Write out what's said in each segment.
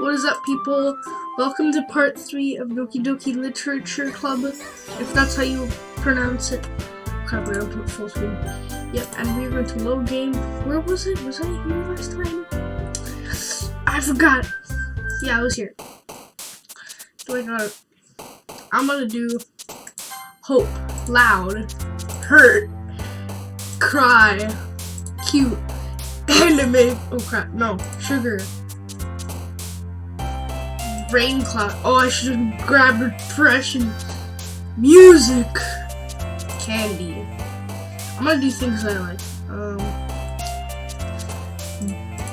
What is up, people? Welcome to part 3 of Doki Doki Literature Club, if that's how you pronounce it. Crap, I don't put full screen. Yep, and we're going to load game. Where was it? Was I here last time? I forgot. Yeah, I was here. So I'm gonna do hope, loud, hurt, cry, cute, anime. Oh crap, no, sugar. Rain cloud. Oh, I should have grabbed depression. Music. Candy. I'm gonna do things that I like.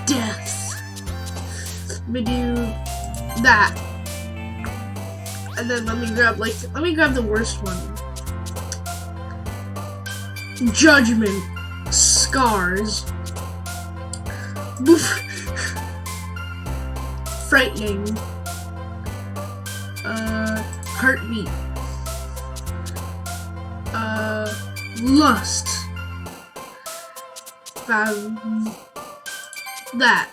Death. Let me do that. And then let me grab the worst one. Judgment. Scars. Frightening. Heartbeat. Lust. That.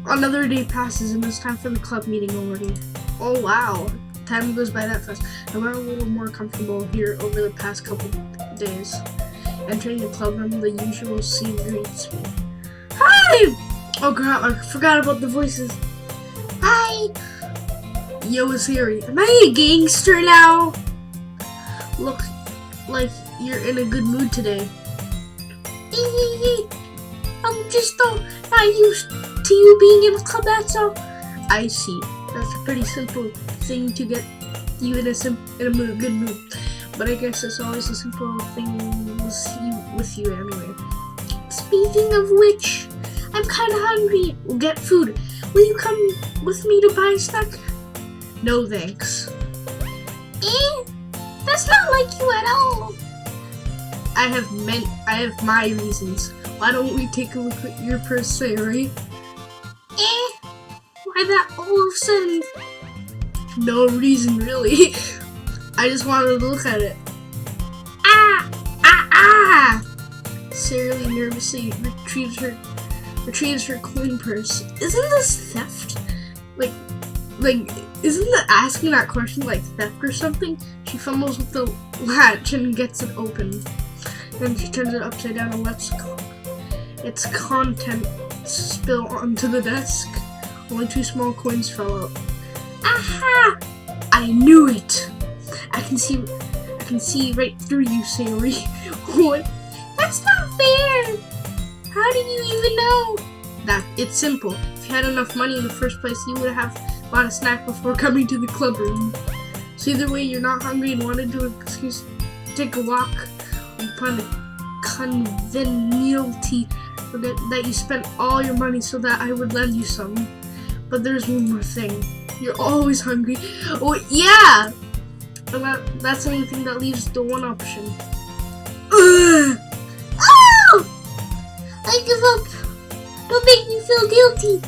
Another day passes and it's time for the club meeting already. Oh wow, time goes by that fast. I got a little more comfortable here over the past couple days. Entering the club room, the usual scene greets me. Hi! Oh crap, I forgot about the voices. Hi! Yo, it's Harry. Am I a gangster now? Look like you're in a good mood today. I'm just not used to you being in a club, that's all. I see. That's a pretty simple thing to get you in a good mood. But I guess it's always a simple thing with you anyway. Speaking of which, I'm kind of hungry. We'll get food. Will you come with me to buy a snack? No thanks. That's not like you at all. I have my reasons. Why don't we take a look at your purse, Sayori? Why that all of a sudden? No reason really. I just wanted to look at it. Sayori nervously retrieves her coin purse. Isn't this theft? Like, isn't the asking that question like theft or something? She fumbles with the latch and gets it open. Then she turns it upside down and lets its contents spill onto the desk. Only 2 small coins fell out. Aha! I knew it! I can see right through you, Sayori. What? That's not fair! How did you even know? That it's simple. If you had enough money in the first place, you would have bought a snack before coming to the club room. So either way, you're not hungry and wanted to take a walk upon the conveniality that you spent all your money so that I would lend you some. But there's one more thing. You're always hungry. Oh yeah! But that's the only thing that leaves the one option. Oh! I give up. Don't make me feel guilty.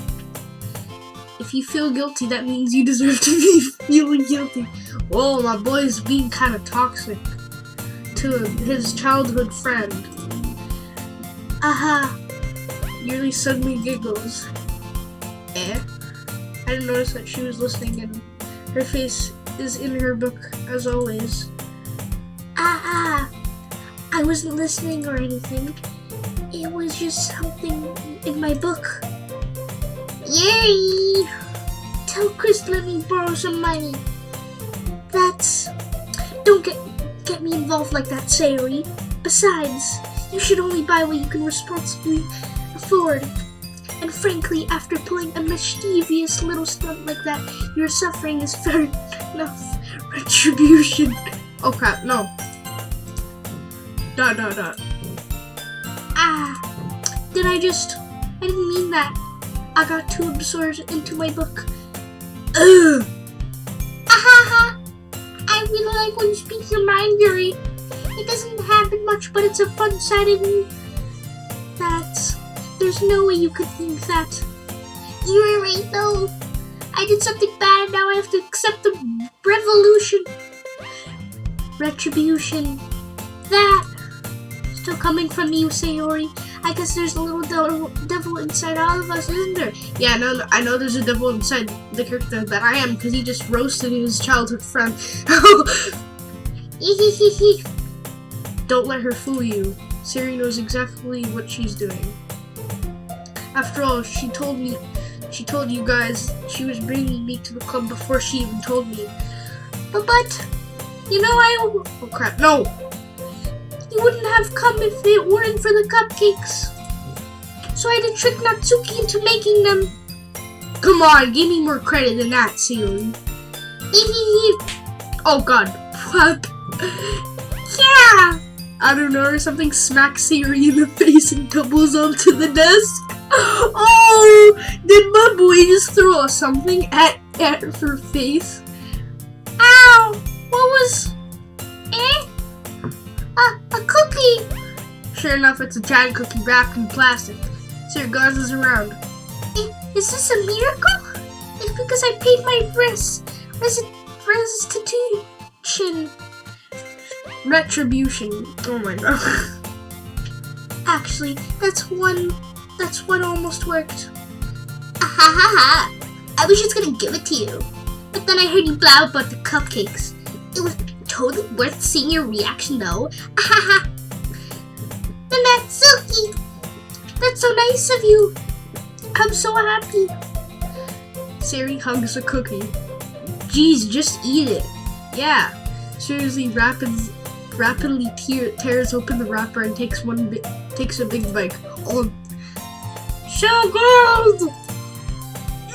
If you feel guilty, that means you deserve to be feeling guilty. Whoa, my boy's being kind of toxic to his childhood friend. Aha! Yuri suddenly giggles. I didn't notice that she was listening and her face is in her book as always. I wasn't listening or anything. It was just something in my book. Yay! Tell Chris to let me borrow some money. Don't get me involved like that, Sayori. Besides, you should only buy what you can responsibly afford. And frankly, after pulling a mischievous little stunt like that, your suffering is fair enough retribution. Oh crap, no. Dot. I didn't mean that. I got too absorbed into my book. Ugh. Ahaha. I really like when you speak your mind, Yuri. It doesn't happen much, but it's a fun side of me. There's no way you could think that. You're right, though. I did something bad, and now I have to accept the retribution. That still coming from you, Sayori. I guess there's a little devil inside all of us, isn't there? Yeah, no, I know there's a devil inside the character that I am, because he just roasted his childhood friend. Don't let her fool you. Siri knows exactly what she's doing. After all, she told you guys she was bringing me to the club before she even told me. But you know, oh crap, no! You wouldn't have come if it weren't for the cupcakes. So I had to trick Natsuki into making them. Come on, give me more credit than that, Siri. Oh god, fuck. Yeah! I don't know, or something smacks Siri in the face and tumbles onto the desk. Oh! Did my boy just throw something at her face? Ow! What was... A cookie! Sure enough, it's a giant cookie wrapped in plastic. Siri glances around. Is this a miracle? It's because I paid my restitution. Retribution. Oh my god. Actually, that's one almost worked. Ahaha! I was just gonna give it to you. But then I heard you blab about the cupcakes. It was totally worth seeing your reaction though. Ahaha! Natsuki! That's so nice of you. I'm so happy. Siri hugs a cookie. Geez, just eat it. Yeah. Seriously, rapidly tears open the wrapper and takes a big bite. Oh, so good!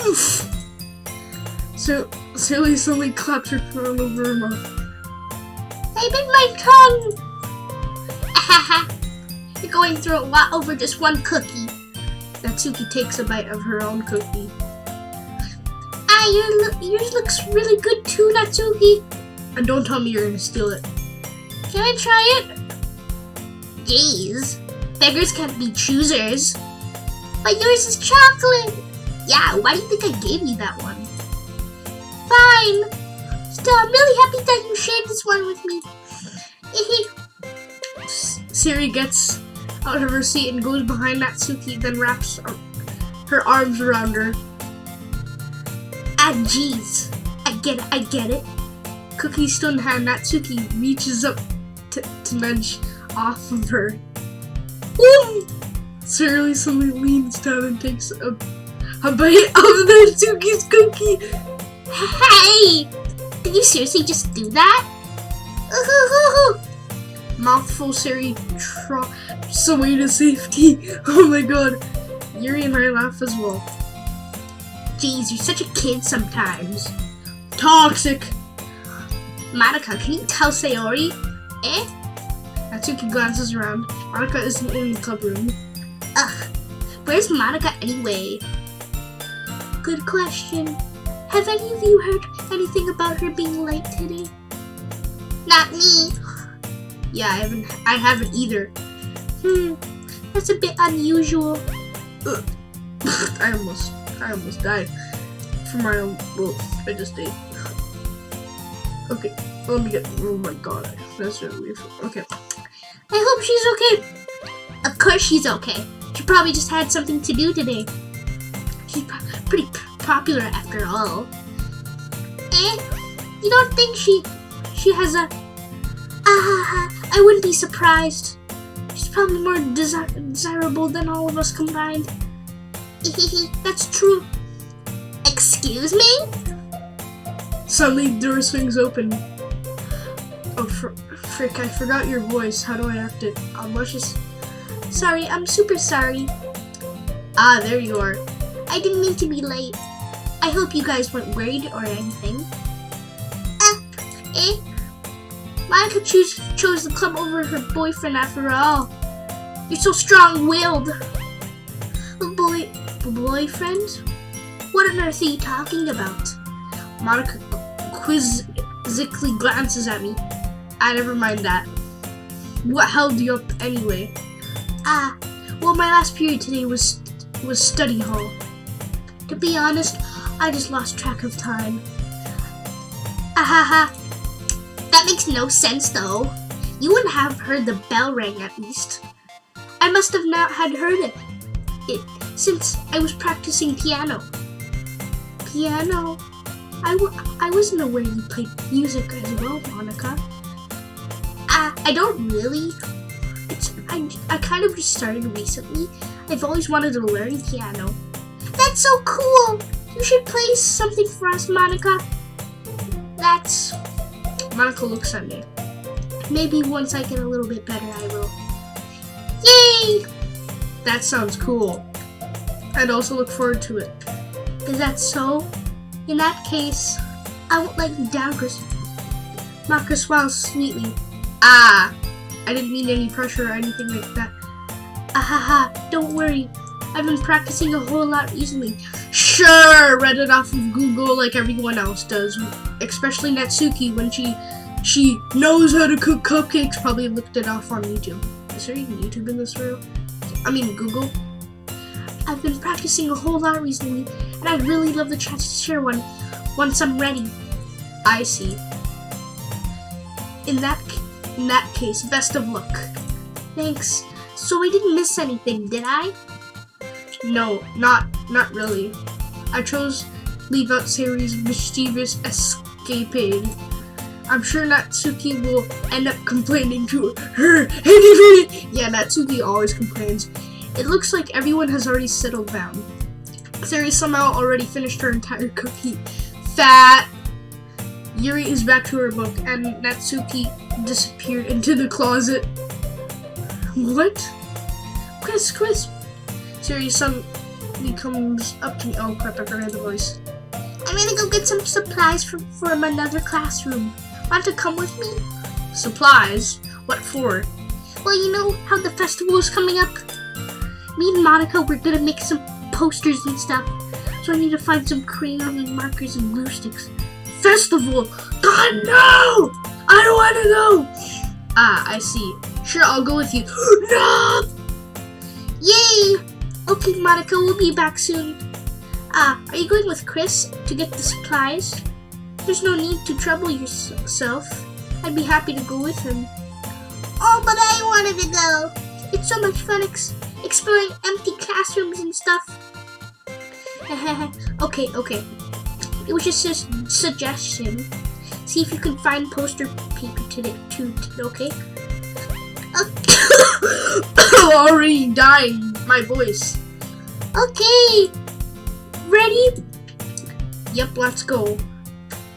Oof. So Siri suddenly claps her phone over her mouth. I bit my tongue. Ahaha! You're going through a lot over just one cookie. Natsuki takes a bite of her own cookie. Yours looks really good too, Natsuki. And don't tell me you're gonna steal it. Can I try it? Jeez, beggars can't be choosers. But yours is chocolate. Yeah, why do you think I gave you that one? Fine. Still, I'm really happy that you shared this one with me. Siri gets out of her seat and goes behind Natsuki, then wraps her arms around her. Ah, jeez. I get it. Cookie still in hand, Natsuki reaches up to nudge off of her. Ooh! Siri suddenly leans down and takes a bite of Natsuki's cookie. Hey! Did you seriously just do that? Mouthful, Siri trots away to safety. Oh my god. Yuri and I laugh as well. Jeez, you're such a kid sometimes. Toxic. Madoka, can you tell Sayori? Natsuki glances around. Madoka isn't in the club room. Ugh, where's Madoka anyway? Good question. Have any of you heard anything about her being late today? Not me. Yeah, I haven't either. That's a bit unusual. I almost died from my own. Well, I just ate. Okay, let me get. Oh my god, that's really weird. Okay. I hope she's okay. Of course she's okay. She probably just had something to do today. She's pretty popular after all. You don't think she has a? I wouldn't be surprised. She's probably more desirable than all of us combined. That's true. Excuse me? Suddenly, the door swings open. Oh, frick, I forgot your voice. How do I act it? Sorry, I'm super sorry. Ah, there you are. I didn't mean to be late. I hope you guys weren't worried or anything. Monica chose the club over her boyfriend after all. You're so strong-willed. Boyfriend? What on earth are you talking about? Monica quizzically glances at me. Never mind that. What held you up anyway? Well, my last period today was study hall. To be honest, I just lost track of time. That makes no sense though. You wouldn't have heard the bell ring at least. I must have not had heard it since I was practicing piano. Piano? I wasn't aware you played music as well, Monica. I don't really. I kind of just started recently. I've always wanted to learn piano. That's so cool! You should play something for us, Monica. Monica looks at me. Maybe once I get a little bit better, I will. Yay! That sounds cool. I'd also look forward to it. Is that so? In that case, I won't let you down, Chris. Monica smiles sweetly. I didn't mean any pressure or anything like that. Don't worry. I've been practicing a whole lot recently. Sure, read it off of Google like everyone else does. Especially Natsuki when she knows how to cook cupcakes. Probably looked it off on YouTube. Is there even YouTube in this world? I mean Google. I've been practicing a whole lot recently, and I'd really love the chance to share one once I'm ready. I see. In that case, best of luck. Thanks. So I didn't miss anything, did I? No, not really. I chose leave out Sayori's mischievous escapade. I'm sure Natsuki will end up complaining to her. Yeah, Natsuki always complains. It looks like everyone has already settled down. Sayori somehow already finished her entire cookie. Fat. Yuri is back to her book, and Natsuki disappeared into the closet. What? Chris. Sayori suddenly comes up to me. Oh crap, I forgot the voice. I'm gonna go get some supplies from another classroom. Want to come with me? Supplies? What for? Well, you know how the festival is coming up? Me and Monica, we're gonna make some posters and stuff. So I need to find some crayons and markers and glue sticks. Festival? God, no! I don't want to go! I see. Sure, I'll go with you. No! Yay! Okay, Monica, we'll be back soon. Are you going with Chris to get the supplies? There's no need to trouble yourself. I'd be happy to go with him. Oh, but I wanted to go. It's so much fun exploring empty classrooms and stuff. Okay. It was just a suggestion. See if you can find poster paper today, okay? Already dying, my voice. Okay. Ready? Yep, let's go.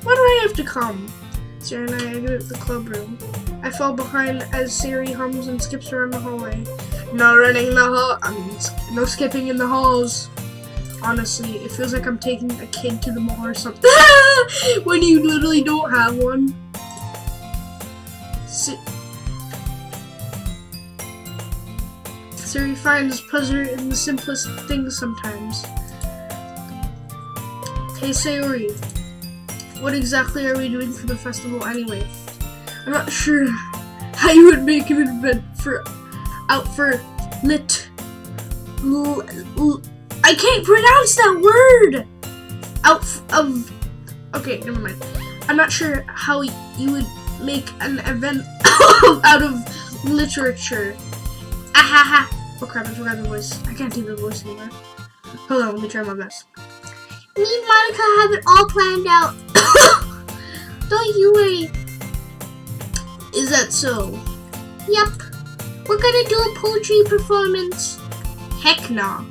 Why do I have to come? Sarah and I exit the club room. I fall behind as Sayori hums and skips around the hallway. No running in the hall. No skipping in the halls. Honestly, it feels like I'm taking a kid to the mall or something. When you literally don't have one. Sayori finds pleasure in the simplest things sometimes. Hey Sayori, what exactly are we doing for the festival anyway? I'm not sure how you would make an event out for I can't pronounce that word! Okay, never mind. I'm not sure how you would make an event out of literature. Ahaha. Oh crap, I forgot the voice. I can't do the voice anymore. Hold on, let me try my best. Me and Monica have it all planned out. Don't you worry. Is that so? Yep. We're gonna do a poetry performance. Heck nah.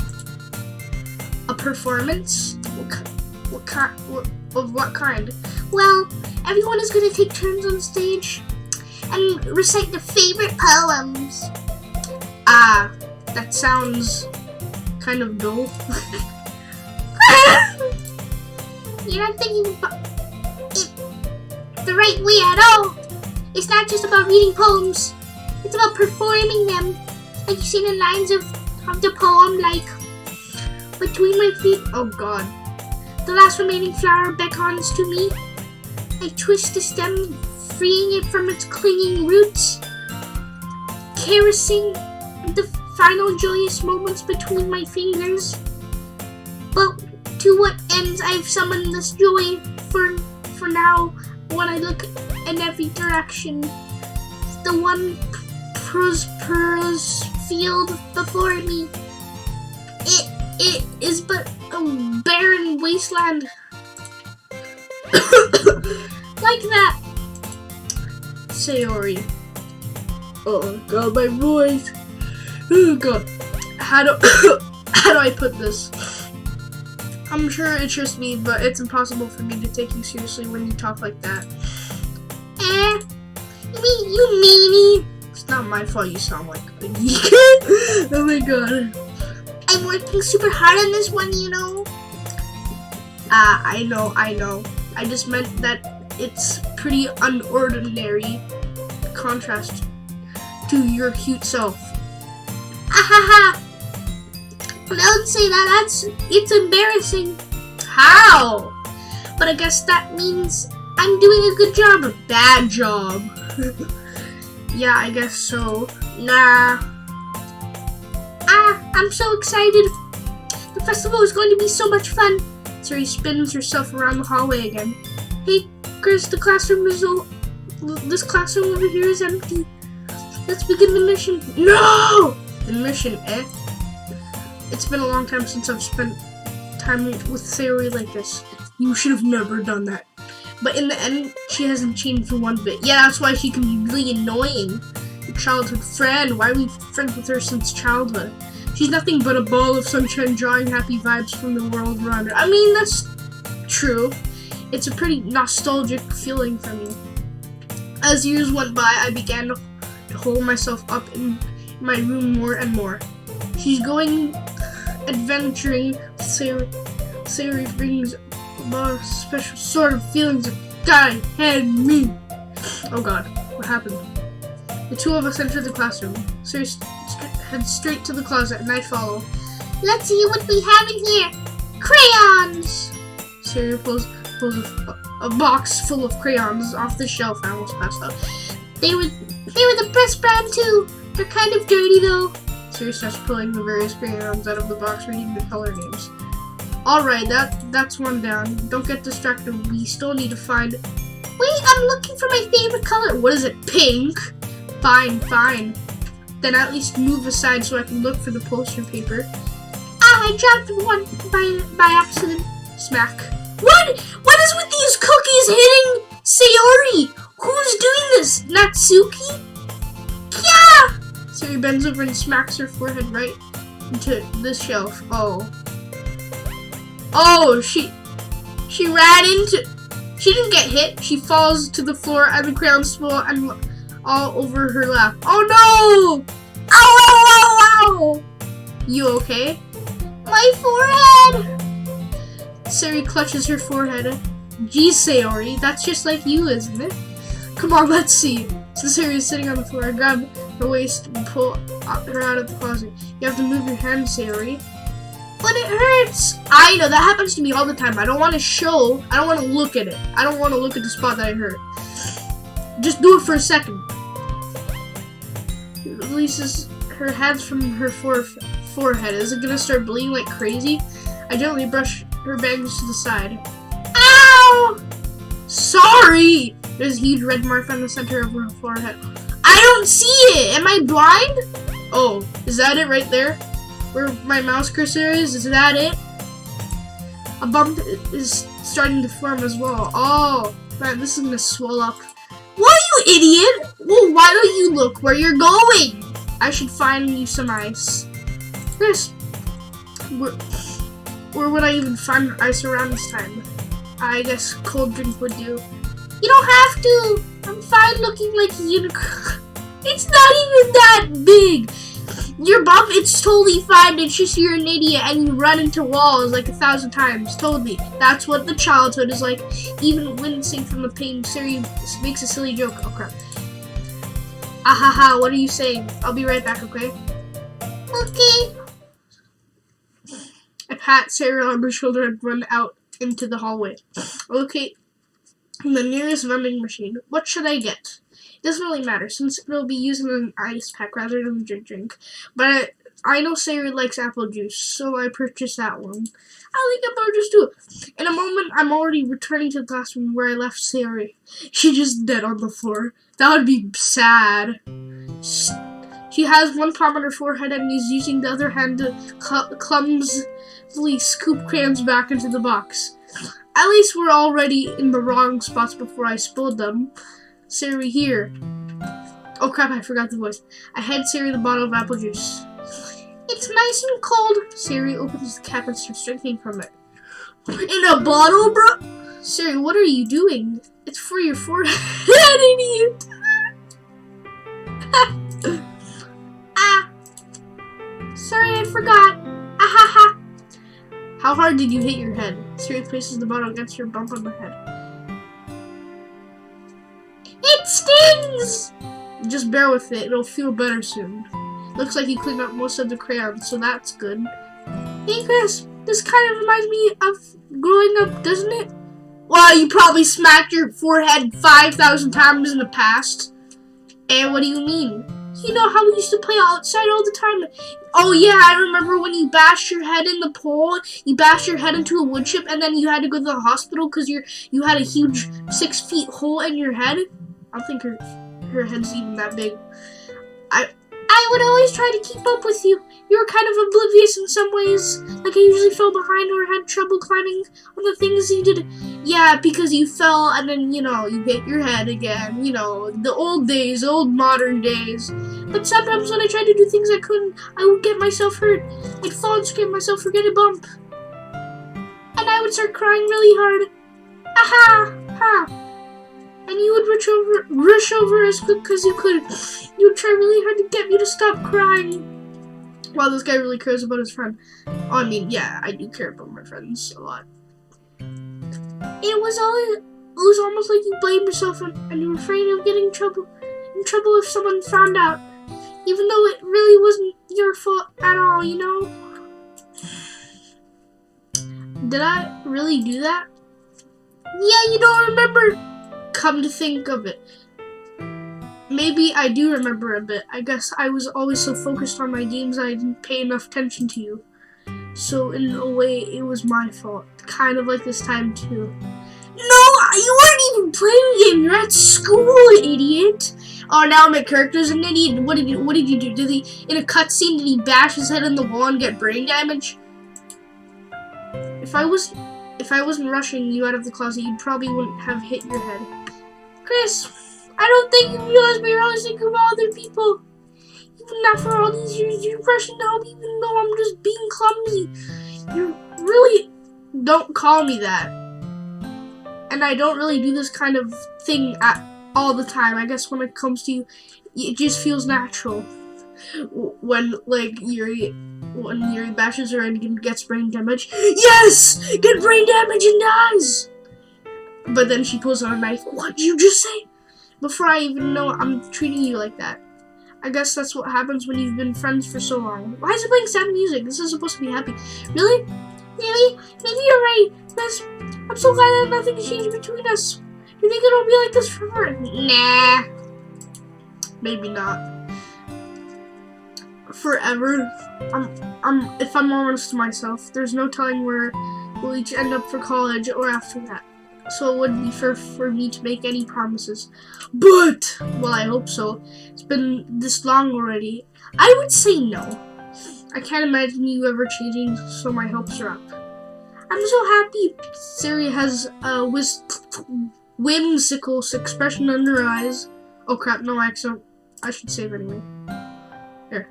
A performance? Of what kind? Well, everyone is gonna take turns on stage and recite their favorite poems. That sounds kind of dull. You're not thinking about it the right way at all. It's not just about reading poems. It's about performing them. Like you see the lines of the poem, like, between my feet. Oh god. The last remaining flower beckons to me. I twist the stem, freeing it from its clinging roots, caressing the final joyous moments between my fingers. But to what ends I've summoned this joy for now when I look in every direction. The one prosperous field before me. It is but a barren wasteland. Like that. Sayori. Oh god, my voice. Oh god. How do I put this? I'm sure it's just me, but it's impossible for me to take you seriously when you talk like that. You meanie. It's not my fault you sound like a geek. Oh my god. I'm working super hard on this one, you know. I know. I just meant that it's pretty unordinary contrast to your cute self. Ahaha. Don't say that. It's embarrassing. How? But I guess that means I'm doing a good job or bad job. Yeah, I guess so. Nah. I'm so excited. The festival is going to be so much fun. Suri spins herself around the hallway again. Hey, Chris, this classroom over here is empty. Let's begin the mission. No! The mission, eh? It's been a long time since I've spent time with Sayori like this. You should have never done that. But in the end, she hasn't changed for one bit. Yeah, that's why she can be really annoying. Your childhood friend. Why are we friends with her since childhood? She's nothing but a ball of sunshine drawing happy vibes from the world around her. I mean, that's true. It's a pretty nostalgic feeling for me. As years went by, I began to hold myself up in my room more and more. She's going adventuring with Sayori brings a special sort of feelings that God had me. Oh god, what happened? The two of us enter the classroom. Sayori heads straight to the closet and I follow. Let's see what we have in here. Crayons! Sayori pulls a box full of crayons off the shelf. I almost passed out. They were the best brand too. They're kind of dirty though. Sayori starts pulling the various crayons out of the box, reading the color names. Alright, that's one down. Don't get distracted. We still need to find... Wait, I'm looking for my favorite color. What is it? Pink? Fine. Then at least move aside so I can look for the poster paper. I dropped one by accident. Smack. What is with these cookies hitting Sayori? Who's doing this? Natsuki? Yeah! Sayori bends over and smacks her forehead right into this shelf. Oh, she ran into... She didn't get hit. She falls to the floor and the crayons fall and all over her lap. Oh no! Ow! You okay? My forehead! Sayori clutches her forehead. Geez, Sayori, that's just like you, isn't it? Come on, let's see. So Sayori is sitting on the floor. I grab her waist and pull her out of the closet. You have to move your hand, Sayori. But it hurts! I know, that happens to me all the time. I don't want to look at it. I don't want to look at the spot that I hurt. Just do it for a second. She releases her hands from her forehead. Is it gonna start bleeding like crazy? I gently brush her bangs to the side. Ow! Sorry! There's a huge red mark on the center of her forehead. I don't see it! Am I blind? Oh, is that it right there? Where my mouse cursor is that it? A bump is starting to form as well. Oh, man, this is gonna swell up. What, you idiot? Well, why don't you look where you're going? I should find you some ice. Chris, where would I even find ice around this time? I guess cold drink would do. You don't have to. I'm fine looking like a unicorn. It's not even that big. Your bump, it's totally fine. It's just you're an idiot and you run into walls like 1,000 times. Totally. That's what the childhood is like. Even wincing from the pain, Sayori makes a silly joke. Oh crap. Ahaha, what are you saying? I'll be right back, okay? Okay. I pat Sayori on her shoulder and run out into the hallway. Okay. The nearest vending machine. What should I get? It doesn't really matter since it'll be using an ice pack rather than a drink. But I know Sayori likes apple juice, so I purchased that one. I like apple juice too. In a moment, I'm already returning to the classroom where I left Sayori. She's just dead on the floor. That would be sad. She has one palm on her forehead and is using the other hand to clumsily scoop crayons back into the box. At least we're already in the wrong spots before I spilled them. Siri, here. Oh crap, I forgot the voice. I hand Siri the bottle of apple juice. It's nice and cold. Siri opens the cap and starts drinking from it. In a bottle, bro? Siri, what are you doing? It's for your forehead, idiot. Sorry, I forgot. Ahaha. How hard did you hit your head? Siri places the bottle against her bump on the head. It stings! Just bear with it. It'll feel better soon. Looks like you cleaned up most of the crayons, so that's good. Hey, Chris. This kind of reminds me of growing up, doesn't it? Well, you probably smacked your forehead 5,000 times in the past. And what do you mean? You know how we used to play outside all the time? Oh yeah, I remember when you bashed your head in the pole, you bashed your head into a wood chip, and then you had to go to the hospital because you had a huge 6 feet hole in your head. I don't think her head's even that big. I would always try to keep up with you. You were kind of oblivious in some ways. Like I usually fell behind or had trouble climbing on the things you did. Yeah, because you fell and then, you hit your head again. The old days, old modern days. But sometimes when I tried to do things I couldn't, I would get myself hurt. I'd fall and scrape myself for getting a bump. And I would start crying really hard. Aha! Ha! And you would rush over as quick as you could. You would try really hard to get me to stop crying. Wow, this guy really cares about his friend. Oh, I mean, yeah, I do care about my friends a lot. It was almost like you blamed yourself and you were afraid of getting in trouble if someone found out. Even though it really wasn't your fault at all, Did I really do that? Yeah, you don't remember. Come to think of it. Maybe I do remember a bit. I guess I was always so focused on my games I didn't pay enough attention to you. So in a way, it was my fault. Kind of like this time too. No, you weren't even playing a game. You're at school, idiot. Oh, now my character's an idiot. What did you do? In a cutscene, did he bash his head on the wall and get brain damage? If I wasn't rushing you out of the closet, you probably wouldn't have hit your head. Chris, I don't think you realize we're always thinking about other people. Even after all these years, you're rushing to help even though I'm just being clumsy. You really don't call me that. And I don't really do this kind of thing all the time. I guess when it comes to you, it just feels natural. When Yuri bashes her and gets brain damage. Yes! Get brain damage and dies! But then she pulls out a knife. What did you just say? Before I even know I'm treating you like that. I guess that's what happens when you've been friends for so long. Why is it playing sad music? This is supposed to be happy. Really? Really? Maybe you're right. I'm so glad that nothing changed between us. You think it'll be like this forever? Nah. Maybe not. Forever. If I'm honest to myself, there's no telling where we'll each end up for college or after that. So it wouldn't be fair for me to make any promises. But, well, I hope so. It's been this long already. I would say no. I can't imagine you ever changing, so my hopes are up. I'm so happy. Siri has a whimsical expression under her eyes. Oh crap, no accent. I should save anyway. Here.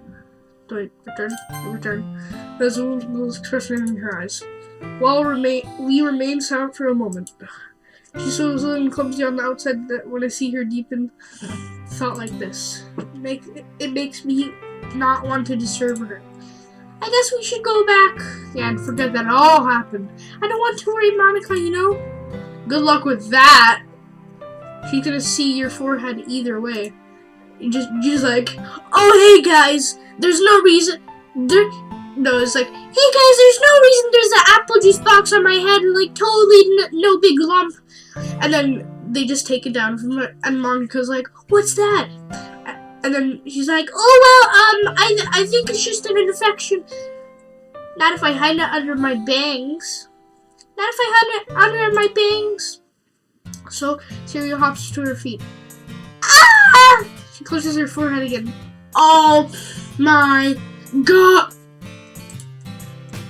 Wait, return. There's a little expression in her eyes. While we remain silent for a moment. She's so little and clumsy on the outside that when I see her deepen thought like this, it makes me not want to disturb her. I guess we should go back. Yeah, and forget that it all happened. I don't want to worry Monica, Good luck with that. She's gonna see your forehead either way. Just like, oh hey guys, there's no reason. No, it's like, hey guys, there's no reason there's an apple juice box on my head and totally no big lump. And then they just take it down from her, and Monica's like, what's that? And then she's like, oh well, I think it's just an infection. Not if I hide it under my bangs. So Siri hops to her feet. Ah! She closes her forehead again. Oh my god!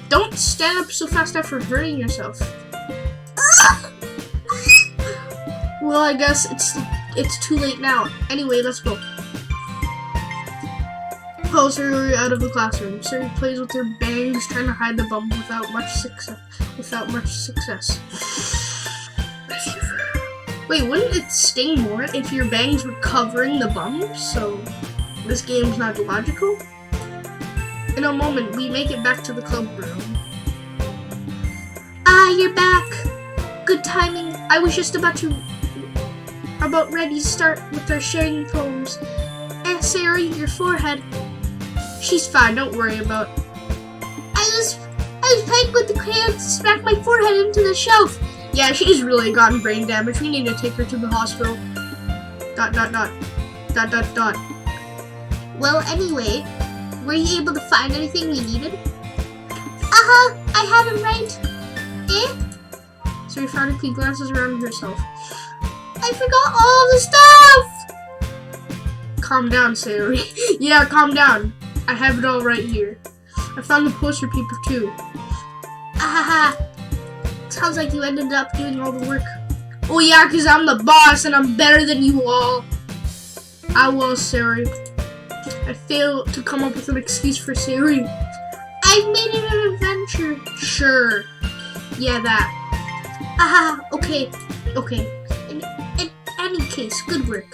Don't stand up so fast after hurting yourself. Well, I guess it's too late now. Anyway, let's go. Pull Siri out of the classroom. Siri plays with her bangs, trying to hide the bum without much success. Wait, wouldn't it sting more if your bangs were covering the bum? So this game's not logical. In a moment, we make it back to the club room. Ah, you're back. Good timing. I was just about ready to start with our sharing poems. Siri, your forehead. She's fine. Don't worry about. I was playing with the crayons to smack my forehead into the shelf. Yeah, she's really gotten brain damage. We need to take her to the hospital. ... Well, anyway, were you able to find anything we needed? I had him right. So we frantically glances around herself. I forgot all the stuff! Calm down, Sayori. Yeah, calm down. I have it all right here. I found the poster paper too. Sounds like you ended up doing all the work. Oh yeah, because I'm the boss and I'm better than you all. I was, Sayori. I failed to come up with an excuse for Sayori. I've made it an adventure. Sure. Yeah, that. Okay. In any case, good work.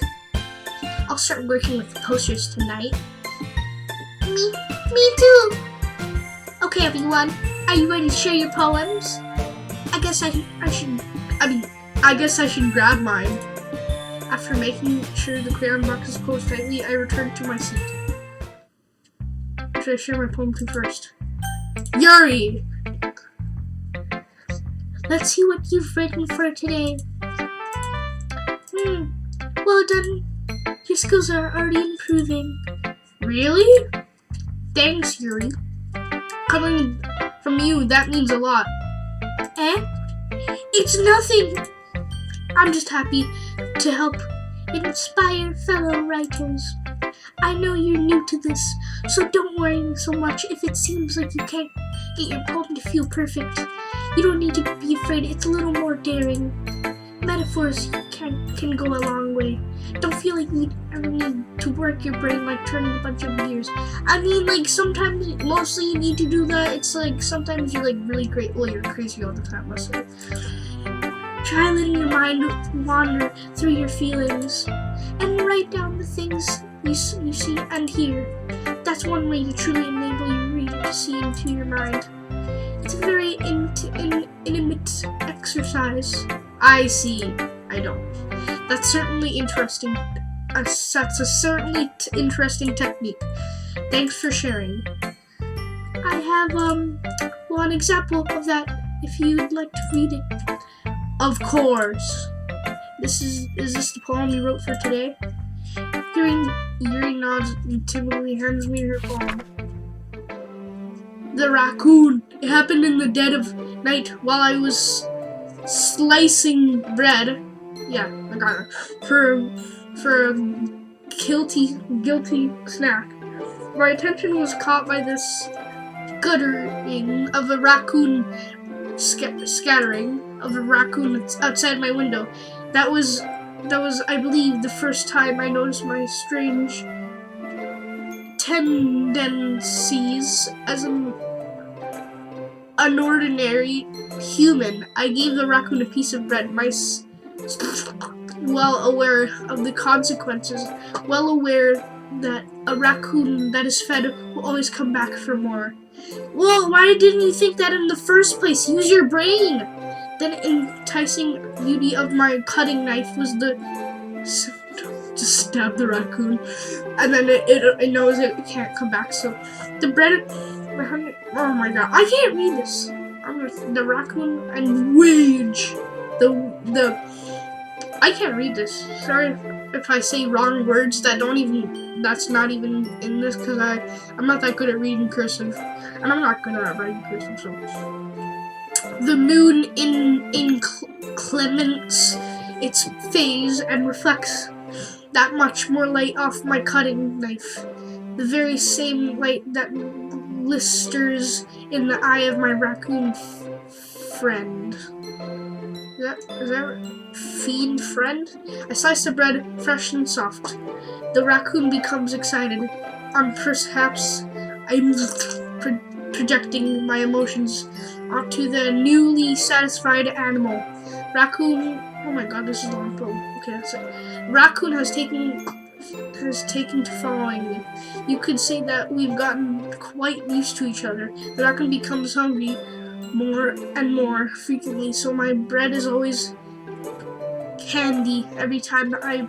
I'll start working with the posters tonight. Me too. Okay, everyone. Are you ready to share your poems? I guess I should grab mine. After making sure the crayon box is closed tightly, I returned to my seat. Should I share my poem to first? Yuri! Let's see what you've written for today. Well done. Your skills are already improving. Really? Thanks, Yuri. Coming from you, that means a lot. It's nothing. I'm just happy to help inspire fellow writers. I know you're new to this, so don't worry so much if it seems like you can't get your poem to feel perfect. You don't need to be afraid. It's a little more daring. Metaphors can go a long way. Don't feel like you ever need to work your brain like turning a bunch of gears. I mean, like, sometimes, mostly you need to do that. It's like, sometimes you're like really great. Well, you're crazy all the time, let's say. Try letting your mind wander through your feelings and write down the things you see and hear. That's one way to truly enable your reader to see into your mind. It's a very intimate exercise. I see. I don't. That's certainly interesting. That's a certainly interesting technique. Thanks for sharing. I have one example of that if you'd like to read it. Of course. Is this the poem you wrote for today? Yuri nods and timidly hands me her poem. The raccoon. It happened in the dead of night while I was slicing bread. Yeah, I got it. For a guilty snack. My attention was caught by this guttering of a raccoon scattering of a raccoon outside my window. That was, I believe, the first time I noticed my strange tendencies as an ordinary human. I gave the raccoon a piece of bread, well aware of the consequences, well aware that a raccoon that is fed will always come back for more. Well, why didn't you think that in the first place? Use your brain! The enticing beauty of my cutting knife was just stab the raccoon, and then it knows it can't come back. So the bread. Oh my god, I can't read this. The raccoon and wage. I can't read this. Sorry if I say wrong words that's not even in this, because I'm not that good at reading cursive, and I'm not good at writing cursive. So the moon inclements its phase and reflects that much more light off my cutting knife. the very same light that blisters in the eye of my raccoon friend. Is that fiend friend? I slice the bread fresh and soft. The raccoon becomes excited. Perhaps I'm projecting my emotions onto the newly satisfied animal. Raccoon. Oh my god, this is a long poem. Okay, that's it. Raccoon has taken to following me. You could say that we've gotten quite used to each other. The raccoon becomes hungry more and more frequently, so my bread is always candy every time I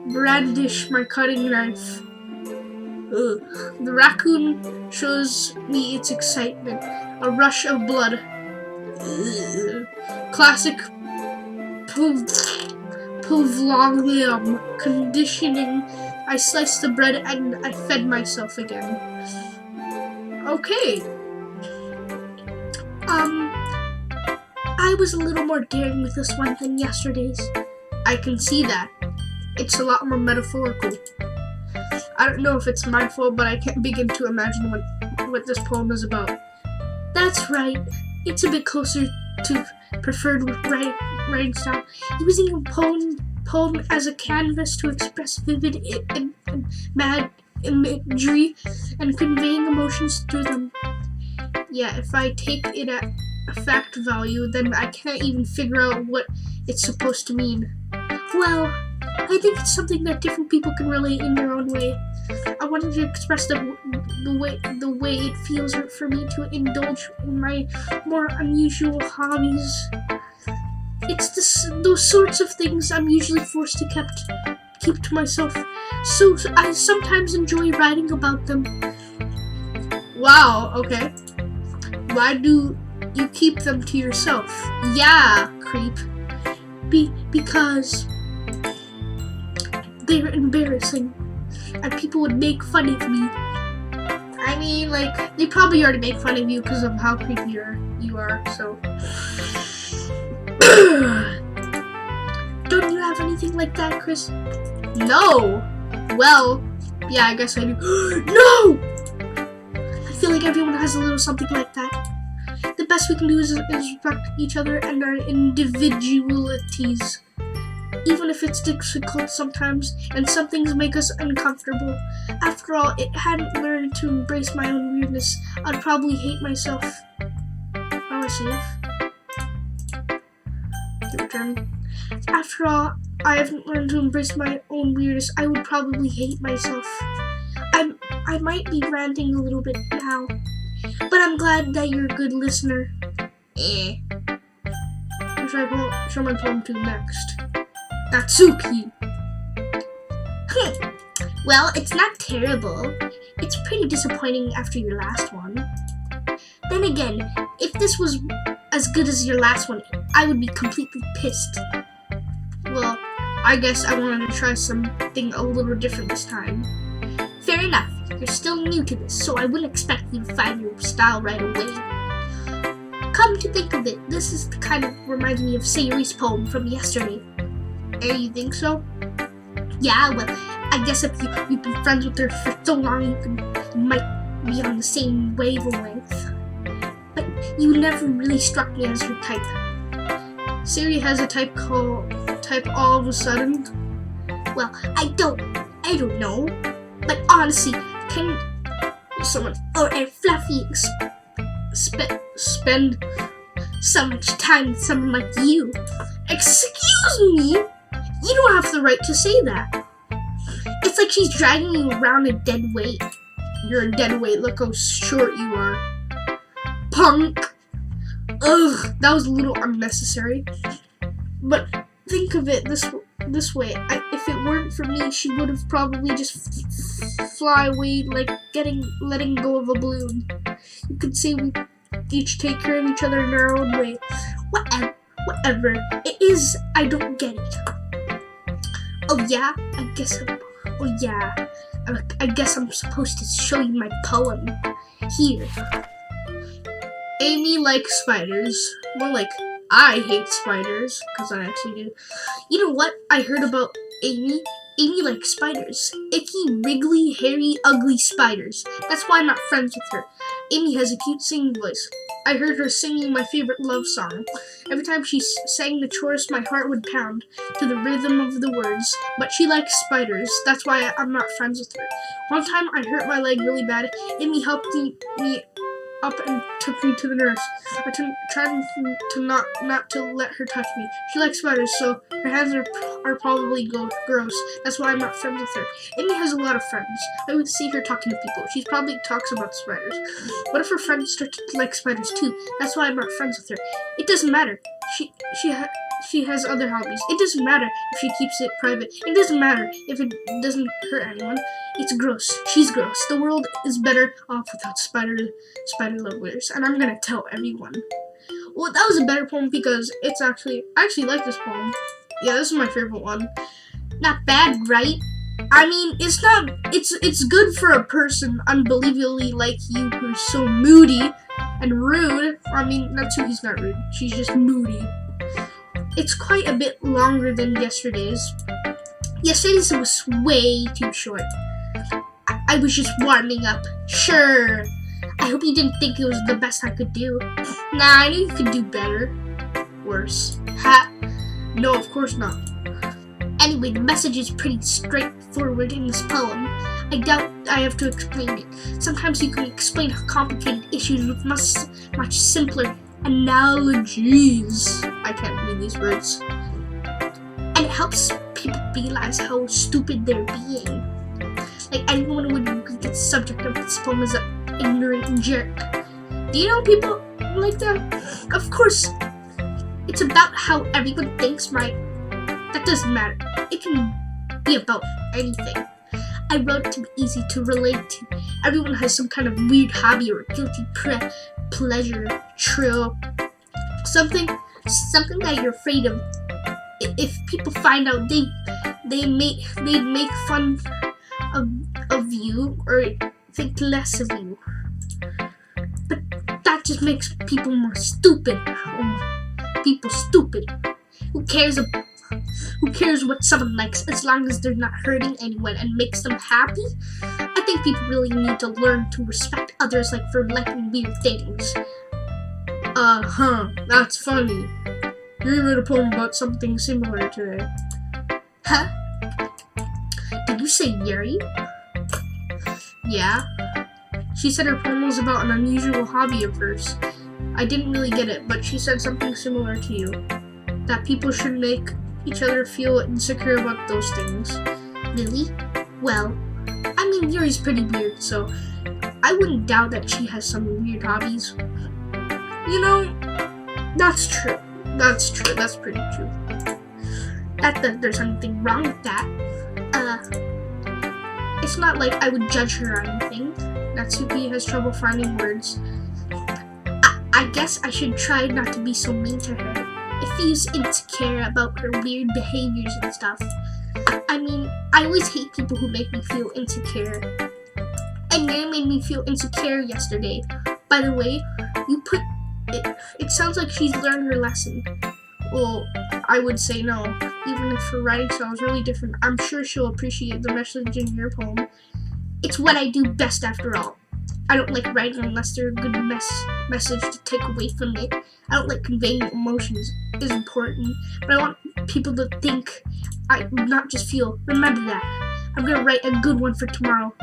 brandish my cutting knife. Ugh. The raccoon shows me its excitement, a rush of blood. Ugh. Classic Pavlovian conditioning. I sliced the bread and I fed myself again. Okay. I was a little more daring with this one than yesterday's. I can see that. It's a lot more metaphorical. I don't know if it's my fault, but I can't begin to imagine what this poem is about. That's right. It's a bit closer to preferred writing style. Using a poem as a canvas to express vivid and mad imagery and conveying emotions through them. Yeah, if I take it at a fact value, then I can't even figure out what it's supposed to mean. Well, I think it's something that different people can relate in their own way. I wanted to express the way it feels for me to indulge in my more unusual hobbies. It's those sorts of things I'm usually forced to keep to myself. So I sometimes enjoy writing about them. Wow, okay. Why do you keep them to yourself? Yeah, creep. Because they're embarrassing, and people would make fun of me. I mean, like, they probably already make fun of you because of how creepy you are, so. Don't you have anything like that, Chris? No! Well, yeah, I guess I do. No! I feel like everyone has a little something like that. The best we can do is respect each other and our individualities. Even if it's difficult sometimes, and some things make us uncomfortable. After all, it hadn't learned to embrace my own weirdness. I'd probably hate myself. After all, I haven't learned to embrace my own weirdness. I would probably hate myself. I might be ranting a little bit now, but I'm glad that you're a good listener. Who should I show my poem to next? Natsuki. Well, it's not terrible. It's pretty disappointing after your last one. Then again, if this was as good as your last one, I would be completely pissed. Well, I guess I wanted to try something a little different this time. Fair enough. You're still new to this, so I wouldn't expect you to find your style right away. Come to think of it, this is the kind of reminds me of Sayuri's poem from yesterday. You think so? Yeah, well, I guess if you've been friends with her for so long, you might be on the same wavelength. But you never really struck me as her type. Sayuri has a type all of a sudden. Well, I don't know. But honestly, can someone or a fluffy spend so much time with someone like you? Excuse me? You don't have the right to say that. It's like she's dragging you around a dead weight. You're a dead weight. Look how short you are. Punk. Ugh, that was a little unnecessary. But think of it this way. If it weren't for me, she would have probably just fly away like letting go of a balloon. You could say we each take care of each other in our own way. Whatever. It is, I don't get it. Oh yeah? I guess I'm supposed to show you my poem. Here. Amy likes spiders. More like, I hate spiders. Because I actually do. You know what I heard about Amy? Amy likes spiders. Icky, wriggly, hairy, ugly spiders. That's why I'm not friends with her. Amy has a cute singing voice. I heard her singing my favorite love song. Every time she sang the chorus, my heart would pound to the rhythm of the words. But she likes spiders. That's why I'm not friends with her. One time I hurt my leg really bad. Amy helped me up and took me to the nurse. I tried to not to let her touch me. She likes spiders, so her hands are probably gross. That's why I'm not friends with her. Amy has a lot of friends. I would see her talking to people. She probably talks about spiders. What if her friends start to like spiders too? That's why I'm not friends with her. It doesn't matter. She has other hobbies. It doesn't matter if she keeps it private. It doesn't matter if it doesn't hurt anyone. It's gross. She's gross. The world is better off without spider lovers, and I'm gonna tell everyone. Well, that was a better poem because I actually like this poem. Yeah, this is my favorite one. Not bad, right? I mean, it's good for a person unbelievably like you who's so moody and rude. I mean, Natsuki's not rude. She's just moody. It's quite a bit longer than yesterday's. Yesterday's was way too short. I was just warming up. Sure. I hope you didn't think it was the best I could do. Nah, I knew you could do better. Worse. Ha. No, of course not. Anyway, the message is pretty straightforward in this poem. I doubt I have to explain it. Sometimes you can explain complicated issues with much simpler analogies. I can't read these words. And it helps people realize how stupid they're being. Like, anyone would read the subject of this poem as an ignorant jerk. Do you know people like that? Of course. It's about how everyone thinks, right? That doesn't matter. It can be about anything. I wrote it to be easy to relate to. Everyone has some kind of weird hobby or guilty pleasure. True. Something that you're afraid of. If people find out, they'd make fun of you or think less of you. But that just makes people more stupid. People stupid. Who cares what someone likes as long as they're not hurting anyone and makes them happy? I think people really need to learn to respect others for liking weird things. That's funny. You wrote a poem about something similar today. Huh? Did you say Yuri? Yeah. She said her poem was about an unusual hobby of hers. I didn't really get it, but she said something similar to you. That people should make each other feel insecure about those things. Really? Well, I mean, Yuri's pretty weird, so I wouldn't doubt that she has some weird hobbies. You know, that's true. That's pretty true. Not that there's anything wrong with that. It's not like I would judge her or anything. Natsuki has trouble finding words. I guess I should try not to be so mean to her. It feels insecure about her weird behaviors and stuff. I mean, I always hate people who make me feel insecure. And Yuri made me feel insecure yesterday. By the way, it sounds like she's learned her lesson. Well, I would say no. Even if her writing style is really different, I'm sure she'll appreciate the message in your poem. It's what I do best after all. I don't like writing unless there's a good message to take away from it. I don't like conveying emotions. It's important. But I want people to think, not just feel. Remember that. I'm going to write a good one for tomorrow,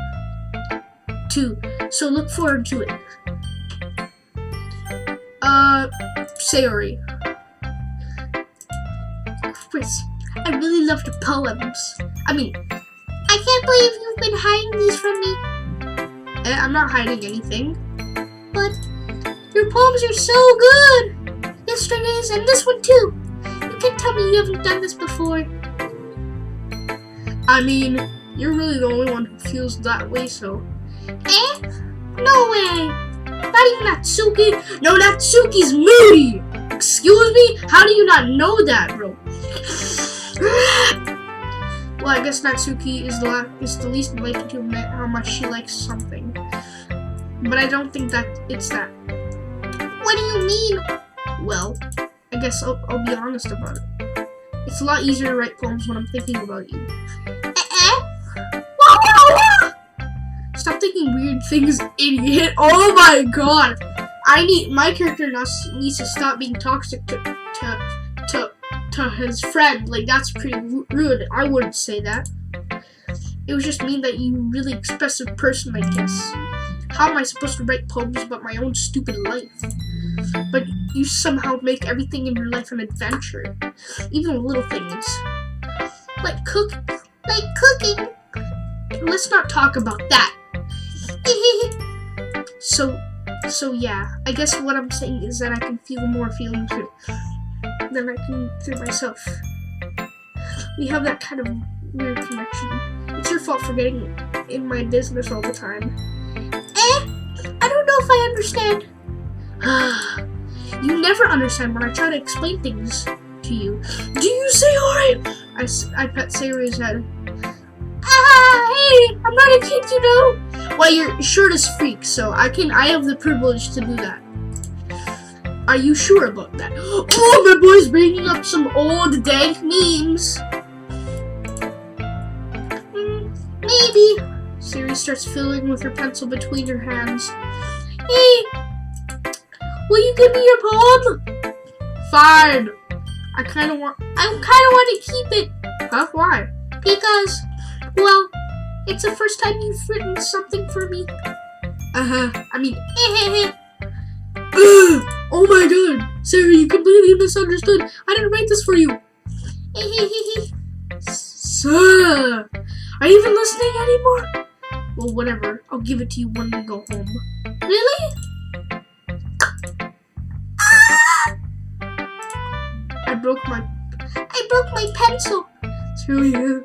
too. So look forward to it. Sayori. Chris, I really loved your poems. I mean, I can't believe you've been hiding these from me. I'm not hiding anything. But your poems are so good. Yesterday's and this one too. You can't tell me you haven't done this before. I mean, you're really the only one who feels that way, so. No way. Not even Natsuki. No, Natsuki's moody. Excuse me? How do you not know that, bro? Well, I guess Natsuki is the least likely to admit how much she likes something. But I don't think that it's that. What do you mean? Well, I guess I'll be honest about it. It's a lot easier to write poems when I'm thinking about you. stop thinking weird things, idiot. Oh my god. My character needs to stop being toxic to his friend. Like, that's pretty rude. I wouldn't say that. It was just mean that you really expressive person, I guess. How am I supposed to write poems about my own stupid life? But you somehow make everything in your life an adventure. Even little things. Like cooking. Let's not talk about that. So yeah, I guess what I'm saying is that I can feel more feelings than I can through myself. We have that kind of weird connection. It's your fault for getting in my business all the time. I don't know if I understand. You never understand when I try to explain things to you. Do you say alright? I pet Sayori's head. Hey, I'm not a kid, you know. Well, your shirt is freak, so I have the privilege to do that. Are you sure about that? Oh, my boy's bringing up some old dead memes. Maybe. Sayori starts fiddling with her pencil between her hands. Hey, will you give me your poem? Fine. I kind of want to keep it. Huh? Why? Because, well, it's the first time you've written something for me. Oh my god, Sarah, you completely misunderstood. I didn't write this for you. Sir, are you even listening anymore? Well, whatever. I'll give it to you when we go home. Really? I broke my pencil. Sarah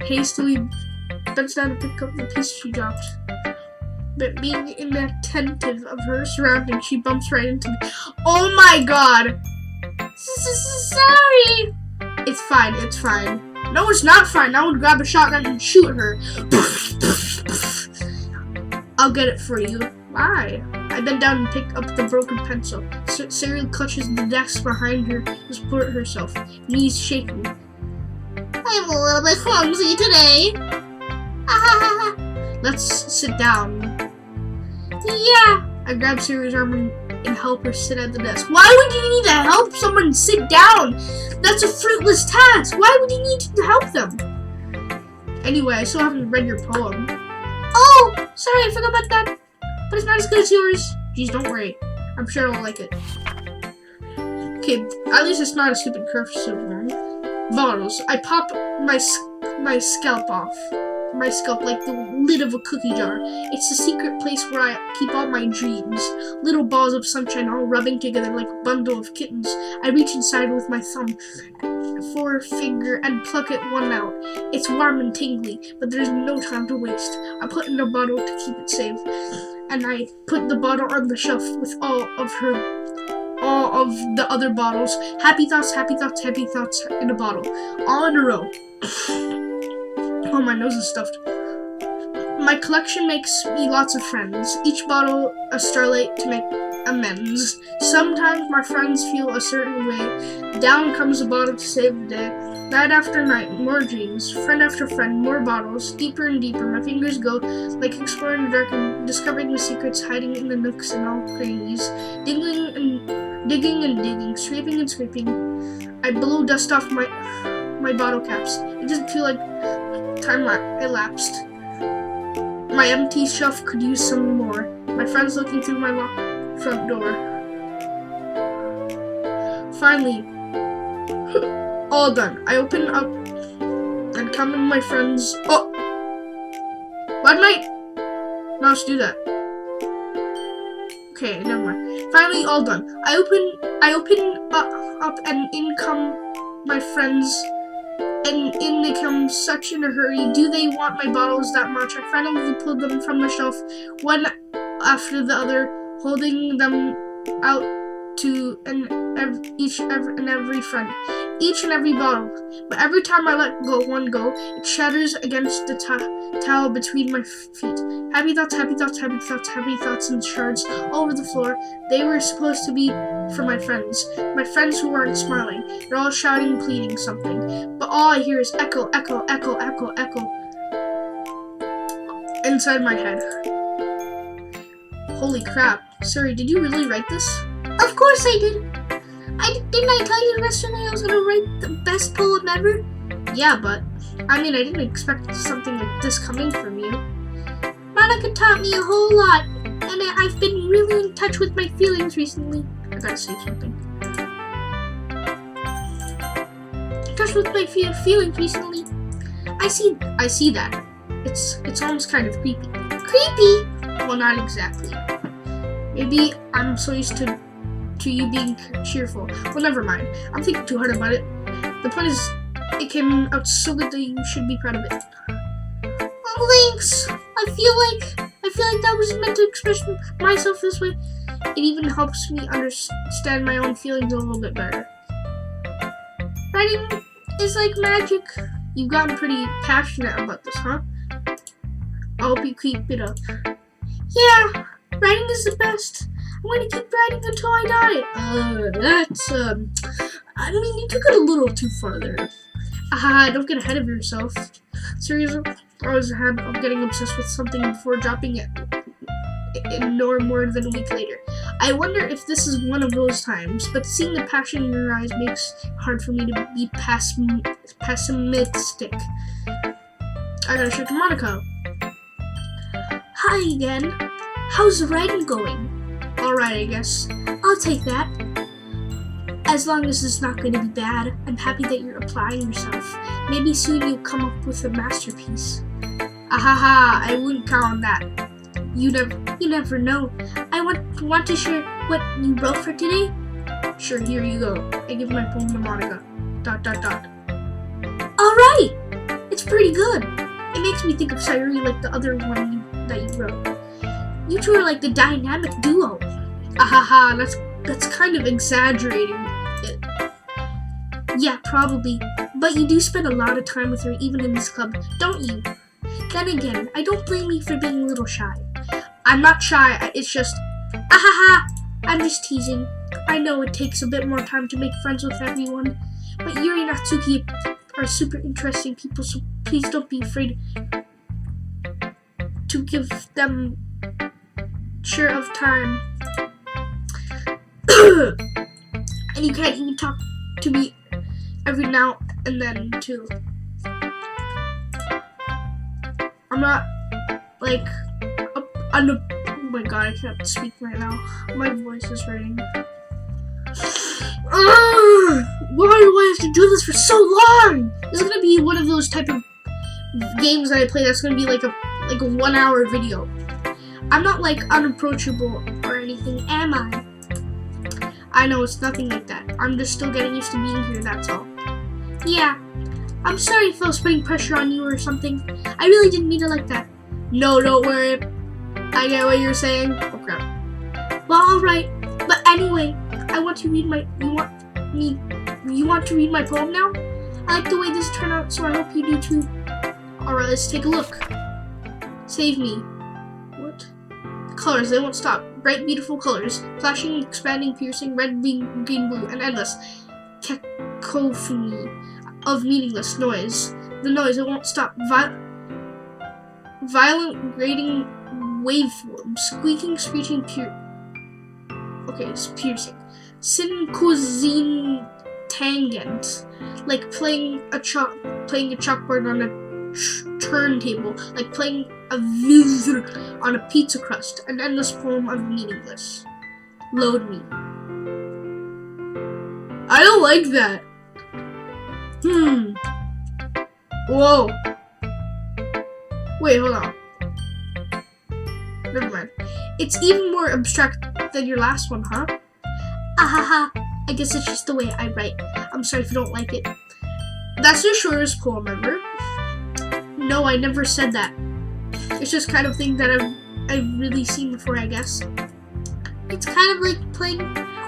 hastily bends down to pick up the piece she dropped. But being inattentive of her surroundings, she bumps right into me. Oh my god! Sorry! It's fine. No, it's not fine. I would grab a shotgun and shoot her. I'll get it for you. Why? I bend down and pick up the broken pencil. Sarah clutches the desk behind her to support herself, knees shaking. I'm a little bit clumsy today. Let's sit down. Yeah. I grab Sarah's arm and help her sit at the desk. Why would you need to help someone sit down? That's a fruitless task. Why would you need to help them? Anyway, I still haven't read your poem. Oh, sorry, I forgot about that. But it's not as good as yours. Jeez, don't worry. I'm sure I'll like it. Okay, at least it's not a stupid cursive one. Bottles. I pop my scalp off. My scalp like the lid of a cookie jar. It's the secret place where I keep all my dreams. Little balls of sunshine all rubbing together like a bundle of kittens. I reach inside with my thumb, forefinger, and pluck it one out. It's warm and tingly, but there's no time to waste. I put in a bottle to keep it safe, and I put the bottle on the shelf with all of the other bottles. Happy thoughts in a bottle. All in a row. Oh, my nose is stuffed. My collection makes me lots of friends. Each bottle a starlight to make amends. Sometimes my friends feel a certain way. Down comes a bottle to save the day. Night after night, more dreams. Friend after friend, more bottles. Deeper and deeper, my fingers go, like exploring the dark and discovering the secrets hiding in the nooks and all crannies. Digging and digging, scraping and scraping. I blow dust off my bottle caps. It doesn't feel like time elapsed. My empty shelf could use some more. My friends looking through my locked front door. Finally, all done. I open up and come in my friends. Oh! Why didn't I not do that? Okay, never mind. Finally, all done. I open up and in come my friends. And in they come such in a hurry. Do they want my bottles that much? I finally pulled them from the shelf, one after the other, holding them out to each and every friend, each and every bottle. But every time I let go one go, it shatters against the towel between my feet. Happy thoughts, and shards all over the floor. They were supposed to be for my friends who weren't smiling. They're all shouting, pleading something. But all I hear is echo, echo, echo, echo, echo. inside my head. Holy crap. Sorry, did you really write this? Of course I did. Didn't I tell you yesterday I was gonna write the best poem ever? Yeah, but I didn't expect something like this coming from you. Monica taught me a whole lot, and I've been really in touch with my feelings recently. I gotta say something. In touch with my feelings recently. I see that. It's almost kind of creepy. Creepy? Well, not exactly. Maybe I'm so used to you being cheerful. Well, never mind. I'm thinking too hard about it. The point is, it came out so good that you should be proud of it. Oh, thanks. I feel like that was meant to express myself this way. It even helps me understand my own feelings a little bit better. Writing is like magic. You've gotten pretty passionate about this, huh? I hope you keep it up. Yeah, writing is the best. I'm going to keep writing until I die. You took it a little too far there. Don't get ahead of yourself. Seriously, I was ahead of getting obsessed with something before dropping it no more than a week later. I wonder if this is one of those times, but seeing the passion in your eyes makes it hard for me to be pessimistic. I gotta check Monica. Hi again. How's the writing going? Alright, I guess. I'll take that. As long as it's not going to be bad, I'm happy that you're applying yourself. Maybe soon you'll come up with a masterpiece. Ahaha, I wouldn't count on that. You never know. I want to share what you wrote for today. Sure, here you go. I give my poem to Monica. ... Alright! It's pretty good. It makes me think of Sayuri like the other one that you wrote. You two are like the dynamic duo. Ahaha, that's kind of exaggerating it. Yeah, probably. But you do spend a lot of time with her even in this club, don't you? Then again, I don't blame you for being a little shy. I'm not shy, it's just... Ahaha! I'm just teasing. I know it takes a bit more time to make friends with everyone, but Yuri and Natsuki are super interesting people, so please don't be afraid to give them share of time. And you can't even talk to me every now and then too. I'm not like oh my god, I can't speak right now. My voice is hurting. Why do I have to do this for so long? This is gonna be one of those type of games that I play that's gonna be like a 1 hour video. I'm not like unapproachable or anything, am I? I know it's nothing like that. I'm just still getting used to being here, that's all. Yeah, I'm sorry if I was putting pressure on you or something. I really didn't mean it like that. No, don't worry. I get what you're saying. Oh crap. Well, alright. But anyway, I want to read my... You want to read my poem now? I like the way this turned out, so I hope you do too. Alright, let's take a look. Save me. What? Colors, they won't stop. Bright, beautiful colors. Flashing, expanding, piercing, red, green, blue, and endless. Cacophony of meaningless noise. The noise, it won't stop. Violent, grating waveforms. Squeaking, screeching, it's piercing. Syncozine tangent. Like playing a chalkboard on a turntable. Like playing a vision on a pizza crust. An endless poem of meaningless. Load me. I don't like that. Whoa. Wait, hold on. Never mind. It's even more abstract than your last one, huh? Ahaha. I guess it's just the way I write. I'm sorry if you don't like it. That's your shortest poem ever. No, I never said that. It's just kind of thing that I've really seen before, I guess. It's kind of like playing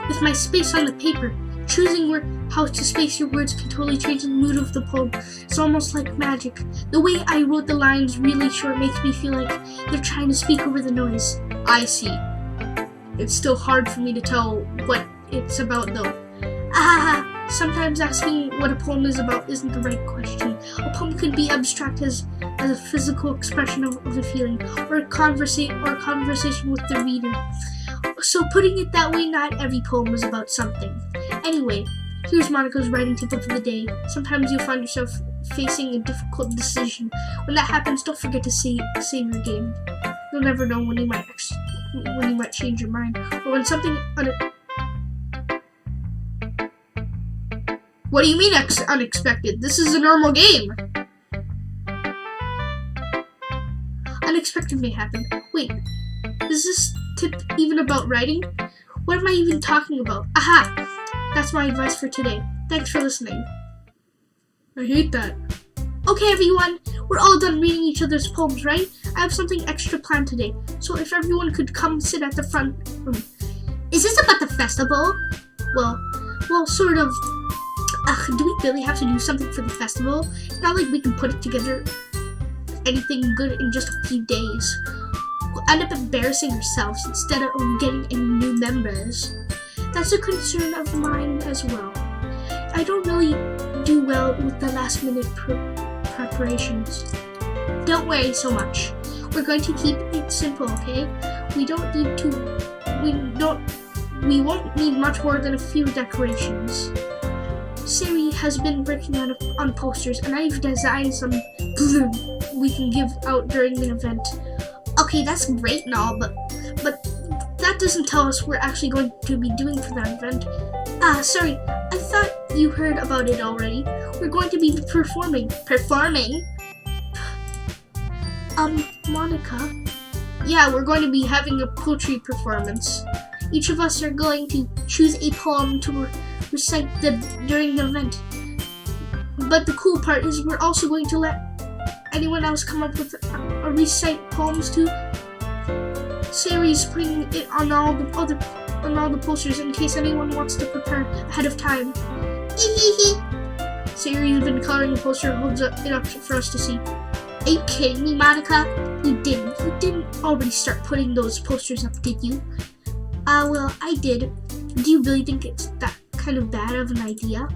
with my space on the paper. Choosing how to space your words can totally change the mood of the poem. It's almost like magic. The way I wrote the lines really short makes me feel like they're trying to speak over the noise. I see. It's still hard for me to tell what it's about though. Ah, Sometimes asking what a poem is about isn't the right question. A poem could be abstract as a physical expression of a feeling, or a conversation with the reader. So putting it that way, not every poem is about something. Anyway, here's Monica's writing tip of the day. Sometimes you'll find yourself facing a difficult decision. When that happens, don't forget to save your game. You'll never know when you might change your mind, or when something What do you mean unexpected? This is a normal game. Unexpected may happen. Wait, is this tip even about writing? What am I even talking about? Aha! That's my advice for today. Thanks for listening. I hate that. Okay, everyone, we're all done reading each other's poems, right? I have something extra planned today, so if everyone could come sit at the front room. Is this about the festival? Well, sort of. Do we really have to do something for the festival? It's not like we can put it together anything good in just a few days. We'll end up embarrassing ourselves instead of getting any new members. That's a concern of mine as well. I don't really do well with the last minute preparations. Don't worry so much. We're going to keep it simple, okay? We won't need much more than a few decorations. Siri has been working on posters, and I've designed some we can give out during the event. Okay, that's great and all, but that doesn't tell us we're actually going to be doing for that event. Sorry, I thought you heard about it already. We're going to be performing. Performing? Monica? Yeah, we're going to be having a poetry performance. Each of us are going to choose a poem to recite during the event. But the cool part is we're also going to let anyone else come up with a recite poems too. Sari's putting it on all the posters in case anyone wants to prepare ahead of time. Sari's been coloring the poster and holds it up for us to see. Are you kidding me, Monica? You didn't already start putting those posters up, did you? Well, I did. Do you really think it's that kind of bad of an idea?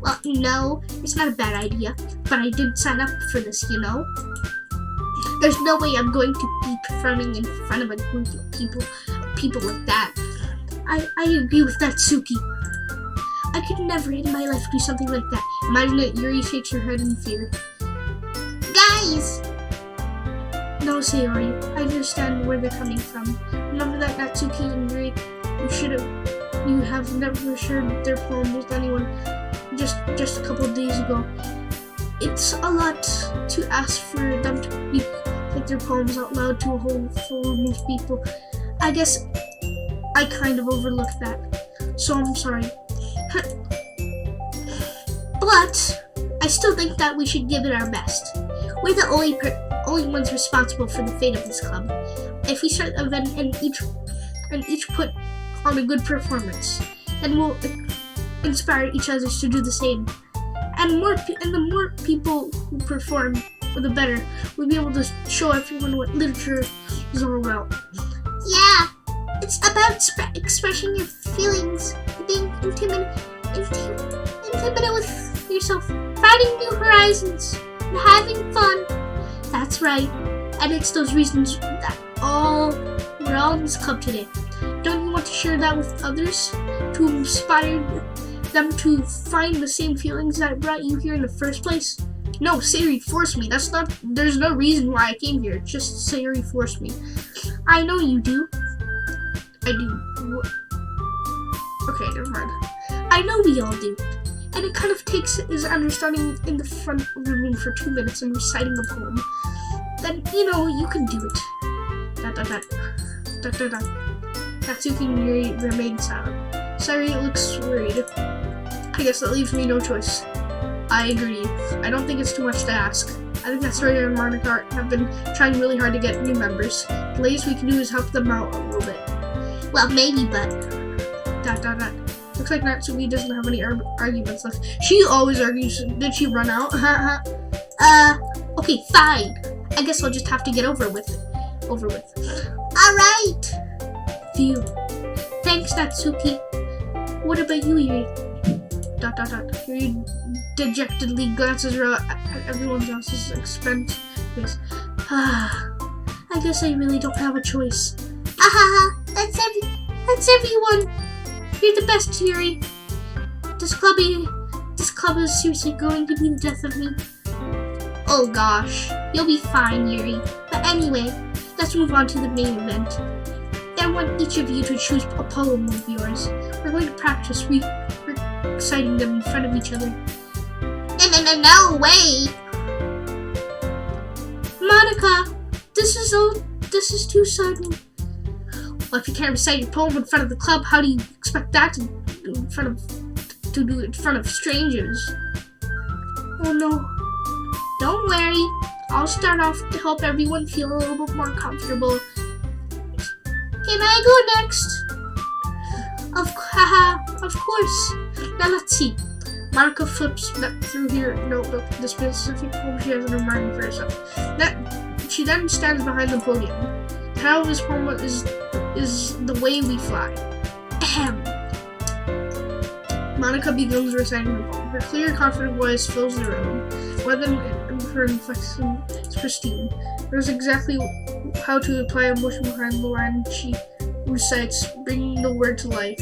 Well, no, it's not a bad idea, but I didn't sign up for this, you know? There's no way I'm going to be performing in front of a group of people like that. I agree with that, Suki. I could never in my life do something like that. Imagine it, Yuri shakes her head in fear. Guys! No, Sayori, I understand where they're coming from. Remember that Natsuki and Yuri, you have never shared their poem with anyone just a couple of days ago. It's a lot to ask for them to read their poems out loud to a whole full room of people. I guess I kind of overlooked that, so I'm sorry. But I still think that we should give it our best. We're the only ones responsible for the fate of this club. If we start the event and each put on a good performance, then we'll inspire each other to do the same. And the more people who perform, the better. We'll be able to show everyone what literature is all about. Yeah, it's about expressing your feelings, being intimate with yourself, finding new horizons, and having fun. That's right. And it's those reasons that we're all in this club today. Don't you want to share that with others to inspire them to find the same feelings that brought you here in the first place? No, Sari forced me. There's no reason why I came here. It's just Sari forced me. I know you do. I do. Okay, never mind. I know we all do. And it kind of takes his understanding in the front of the room for 2 minutes and reciting a poem. Then, you can do it. Natsuki and Yuri remained silent. Sari looks worried. I guess that leaves me no choice. I agree. I don't think it's too much to ask. I think that Sari and Monica have been trying really hard to get new members. The least we can do is help them out a little bit. Well, maybe, but... Looks like Natsuki doesn't have any arguments left. She always argues. Did she run out? Okay, fine. I guess I'll just have to get over with. Alright! Phew. Thanks, Natsuki. What about you, Yuri? Yuri dejectedly glances around at everyone else's expense. I guess I really don't have a choice. That's everyone. You're the best, Yuri. This club is seriously going to be the death of me. Oh gosh, you'll be fine, Yuri. But anyway, let's move on to the main event. I want each of you to choose a poem of yours. We're going to practice reciting them in front of each other. No way! Monica, this is too sudden. Well, if you can't recite your poem in front of the club, how do you expect that to do it in front of strangers? Oh no. Don't worry. I'll start off to help everyone feel a little bit more comfortable. Can I go next? Of course. Now let's see. Monica flips through her notebook the specific poem she has in her mind for herself. She then stands behind the podium. The title of this poem is The Way We Fly. Ahem. Monica begins reciting the poem. Her clear, confident voice fills the room. Weather and her inflection is pristine. Knows exactly how to apply emotion behind the line she recites, bringing the word to life.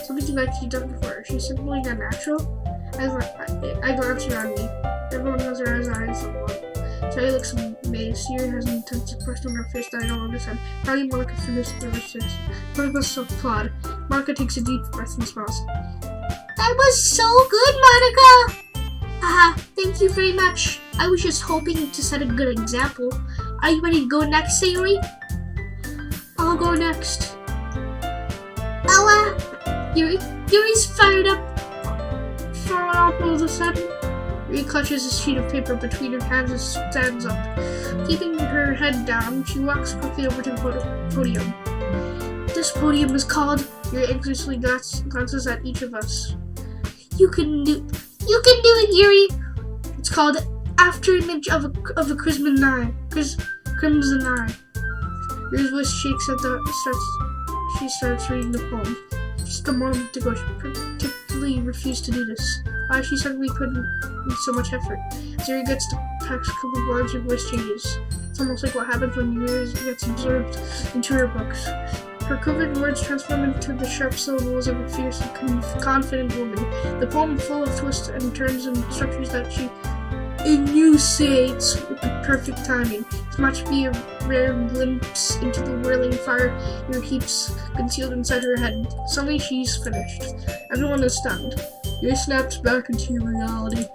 Something like she's done before. She's simply not natural. I glance around me. Everyone has their eyes on someone. Sally looks amazed. Sierra has an intense expression on her face that I don't understand. Finally, Monica finishes the recitation. Both of us applaud. Monica takes a deep breath and smiles. That was so good, Monica! Thank you very much. I was just hoping to set a good example. Are you ready to go next, Sayori? I'll go next. Yuri's fired up for all of a sudden. Yuri clutches a sheet of paper between her hands and stands up. Keeping her head down, she walks quickly over to the podium. This podium is called... Yuri anxiously glances at each of us. You can do it, Yuri. It's called Afterimage of a Crimson Eye. Crimson Eye. Yuri's voice shakes at she starts reading the poem. Just a moment ago, she particularly refused to do this. Why she suddenly put in so much effort. As Yuri gets to past a couple of lines, her voice changes. It's almost like what happens when Yuri gets absorbed into her books. Her covered words transform into the sharp syllables of a fierce and confident woman. The poem full of twists and turns and structures that she enunciates with the perfect timing. This might be a rare glimpse into the whirling fire your heaps concealed inside her head. Suddenly she's finished. Everyone is stunned. Yuri snaps back into reality.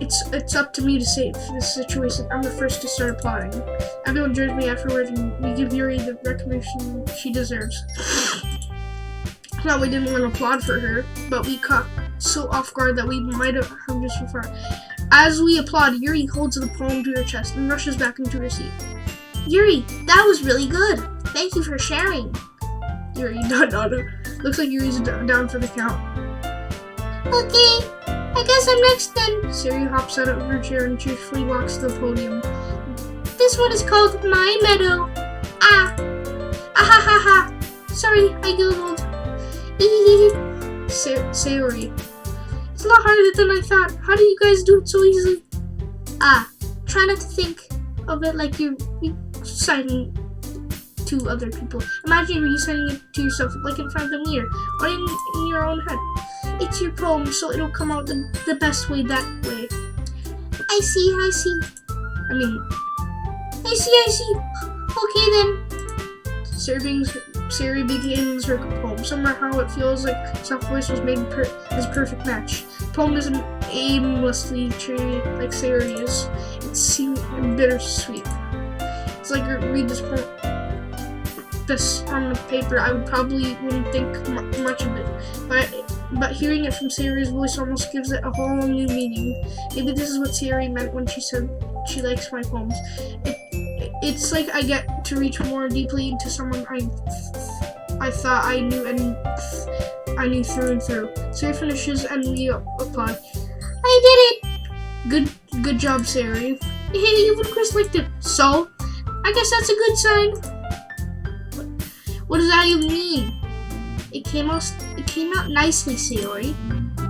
It's up to me to save this situation. I'm the first to start applauding. Everyone joins me afterward and we give Yuri the recognition she deserves. Now we didn't want to applaud for her, but we caught so off guard that we might have just so far. As we applaud, Yuri holds the poem to her chest and rushes back into her seat. Yuri, that was really good. Thank you for sharing. Yuri, looks like Yuri's down for the count. Okay, I guess I'm next then. Siri hops out of her chair and cheerfully walks to the podium. This one is called My Meadow. Ha. Sorry, I googled. Sayori. It's a lot harder than I thought. How do you guys do it so easily? Try not to think of it like you're reciting to other people. Imagine you're reciting it to yourself, like in front of the mirror, or in your own head. It's your poem, so it'll come out the best way that way. I see. I see. Okay then. Siri begins her poem. Somehow it feels like soft voice was made as a perfect match. The poem isn't aimlessly cheery like Siri is. It's sweet and bittersweet. It's like I read this on the paper, I probably wouldn't think much of it. But hearing it from Siri's voice almost gives it a whole new meaning. Maybe this is what Siri meant when she said she likes my poems. It's like I get to reach more deeply into someone I thought I knew and I knew through and through. Siri finishes and we applaud. I did it! Good job, Siri. Hey, even Chris liked it. So, I guess that's a good sign. What does that even mean? It came out nicely, Sayori.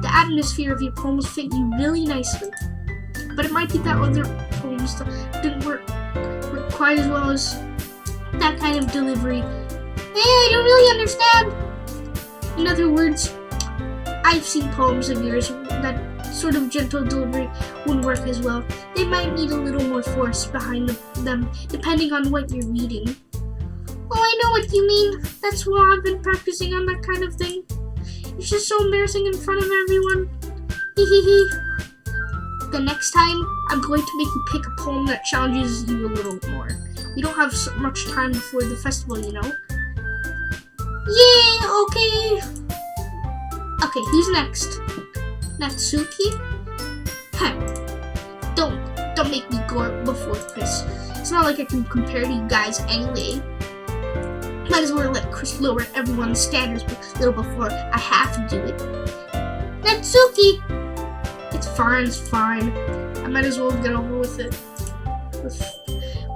The atmosphere of your poems fit you really nicely. But it might be that other poems didn't work quite as well as that kind of delivery. Hey, I don't really understand. In other words, I've seen poems of yours that sort of gentle delivery wouldn't work as well. They might need a little more force behind them, depending on what you're reading. Oh, I know what you mean. That's why I've been practicing on that kind of thing. It's just so embarrassing in front of everyone. Hee. The next time, I'm going to make you pick a poem that challenges you a little more. We don't have so much time before the festival, you know. Yay, okay. Okay, who's next? Natsuki? Huh. Don't make me go before Chris. It's not like I can compare to you guys anyway. Might as well let Chris lower everyone's standards a little before I have to do it. Natsuki! It's fine. I might as well get over with it.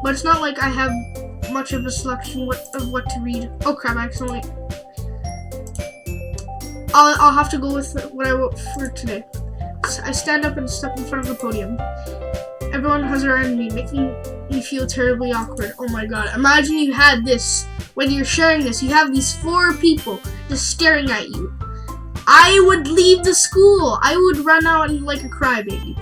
But it's not like I have much of a selection of what to read. Oh crap, accidentally. I'll have to go with what I wrote for today. I stand up and step in front of the podium. Everyone has around me, making me feel terribly awkward. Oh my god. Imagine you had this. When you're sharing this, you have these 4 people just staring at you. I would leave the school. I would run out like a crybaby.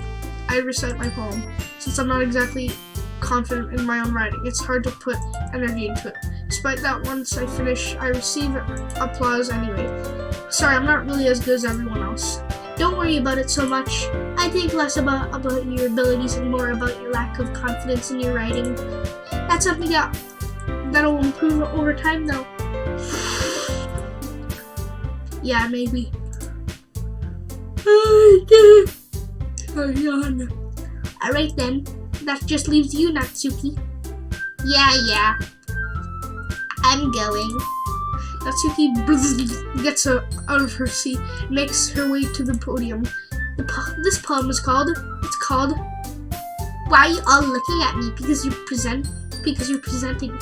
I recite my poem. Since I'm not exactly confident in my own writing, it's hard to put energy into it. Despite that, once I finish, I receive applause anyway. Sorry, I'm not really as good as everyone else. Don't worry about it so much. I think less about your abilities and more about your lack of confidence in your writing. That's something that'll improve over time, though. Yeah, maybe. Alright then, that just leaves you, Natsuki. Yeah. I'm going. Natsuki gets out of her seat, makes her way to the podium. This poem is called. Why are you all looking at me? Because you're presenting.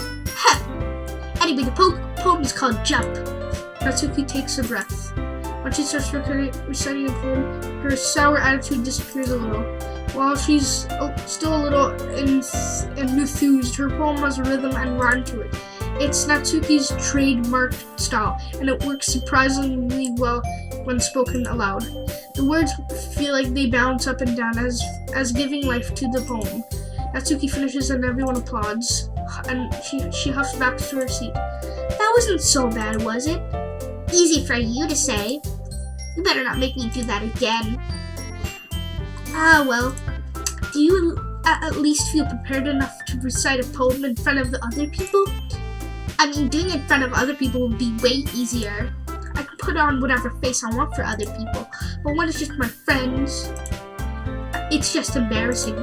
Anyway, the poem is called Jump. Natsuki takes a breath. When she starts reciting the poem, her sour attitude disappears a little. While she's still a little enthused, her poem has a rhythm and rhyme to it. It's Natsuki's trademarked style, and it works surprisingly well when spoken aloud. The words feel like they bounce up and down as giving life to the poem. Natsuki finishes and everyone applauds, and she huffs back to her seat. That wasn't so bad, was it? Easy for you to say. You better not make me do that again. Ah, well. Do you at least feel prepared enough to recite a poem in front of the other people? I mean, doing it in front of other people would be way easier. I can put on whatever face I want for other people, but when it's just my friends, it's just embarrassing.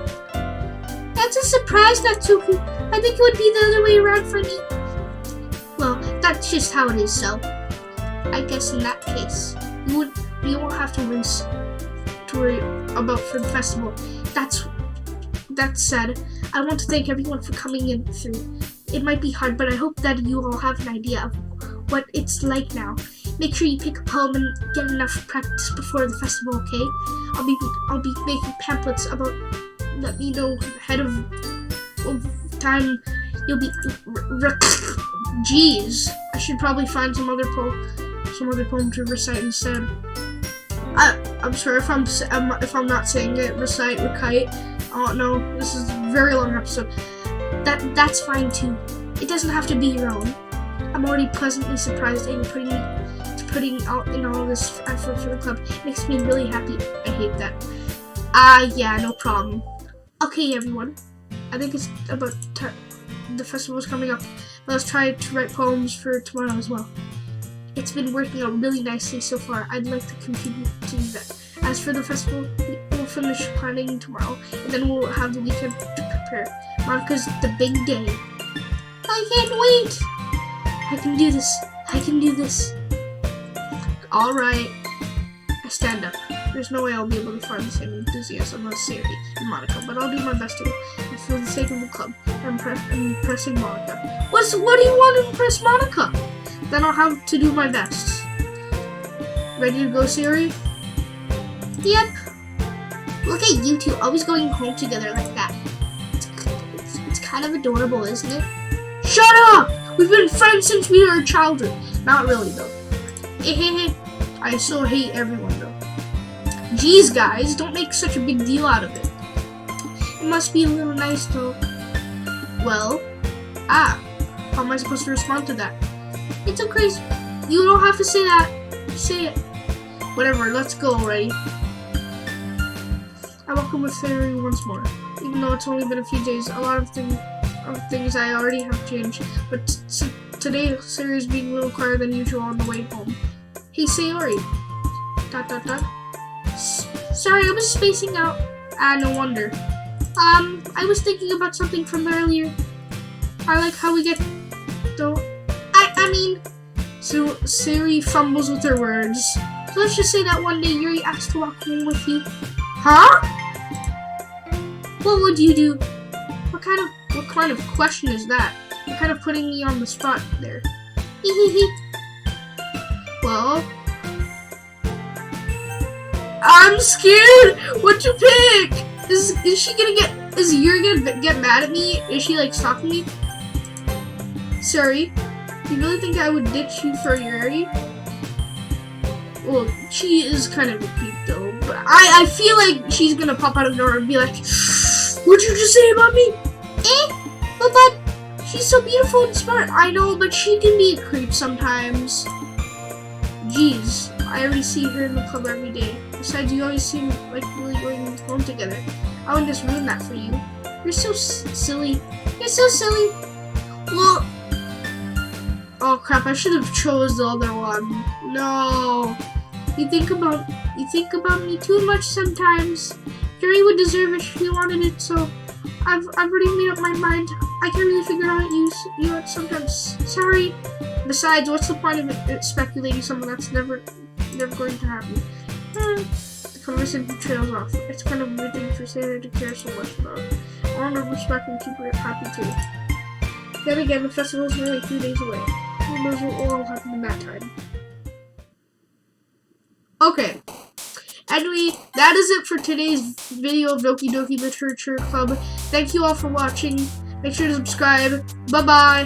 That's a surprise, Natsuki. I think it would be the other way around for me. Well, that's just how it is, so I guess in that case, you won't have to worry about for the festival. That said, I want to thank everyone for coming in through. It might be hard, but I hope that you all have an idea of what it's like now. Make sure you pick a poem and get enough practice before the festival, okay? I'll be making pamphlets about. Let me know ahead of time. You'll be. Jeez, I should probably find some other poem to recite instead. I'm sorry if I'm not saying it. Recite, recite. Oh no, this is a very long episode. That's fine too. It doesn't have to be your own. I'm already pleasantly surprised that you're putting out in all this effort for the club. It makes me really happy. I hate that. Yeah, no problem. Okay, everyone. I think it's about time. The festival's coming up. Let's try to write poems for tomorrow as well. It's been working out really nicely so far. I'd like to continue to do that. As for the festival, we'll finish planning tomorrow, and then we'll have the weekend to prepare. Monica's the big day. I can't wait! I can do this. Alright. I stand up. There's no way I'll be able to find the same enthusiasm as Sadie and Monica, but I'll do my best to. And for the sake of the club, I'm impressing Monica. What do you want to impress Monica? Then I'll have to do my best. Ready to go, Siri? Yep. Look at you two always going home together like that. It's kind of adorable, isn't it? Shut up! We've been friends since we were childhood. Not really, though. I so hate everyone, though. Jeez, guys, don't make such a big deal out of it. It must be a little nice, though. Well, how am I supposed to respond to that? It's okay. You don't have to say that. Say it. Whatever, let's go already. I welcome with Siri once more. Even though it's only been a few days, a lot of things I already have changed. But today, Siri is being a little quieter than usual on the way home. Hey, Siri. ... Sorry, I was spacing out. No wonder. I was thinking about something from earlier. I like how we get... So Siri fumbles with her words. So let's just say that one day Yuri asked to walk home with you. Huh? What would you do? What kind of question is that? You're kind of putting me on the spot there. Well, I'm scared. What you pick? Is Yuri gonna get mad at me? Is she like stalking me? Sorry, you really think I would ditch you for Yuri? Well, she is kind of a creep though, but I feel like she's gonna pop out of the door and be like, "What'd you just say about me?" But she's so beautiful and smart. I know, but she can be a creep sometimes. Jeez, I already see her in the club every day. Besides, you always seem like really going home together. I wouldn't just ruin that for you. You're so silly. You're so silly. Well, oh crap! I should have chose the other one. No. You think about me too much sometimes. Yuri would deserve it if she wanted it. So I've already made up my mind. I can't really figure out you sometimes. Sorry. Besides, what's the point of it speculating something that's never going to happen? The conversation trails off. It's kind of a weird thing for Sarah to care so much about. I want to respect and keep her happy too. Then again, the festival's nearly 2 days away. Who knows what will all happen in that time? Okay. Anyway, that is it for today's video of Doki Doki Literature Club. Thank you all for watching. Make sure to subscribe. Bye-bye.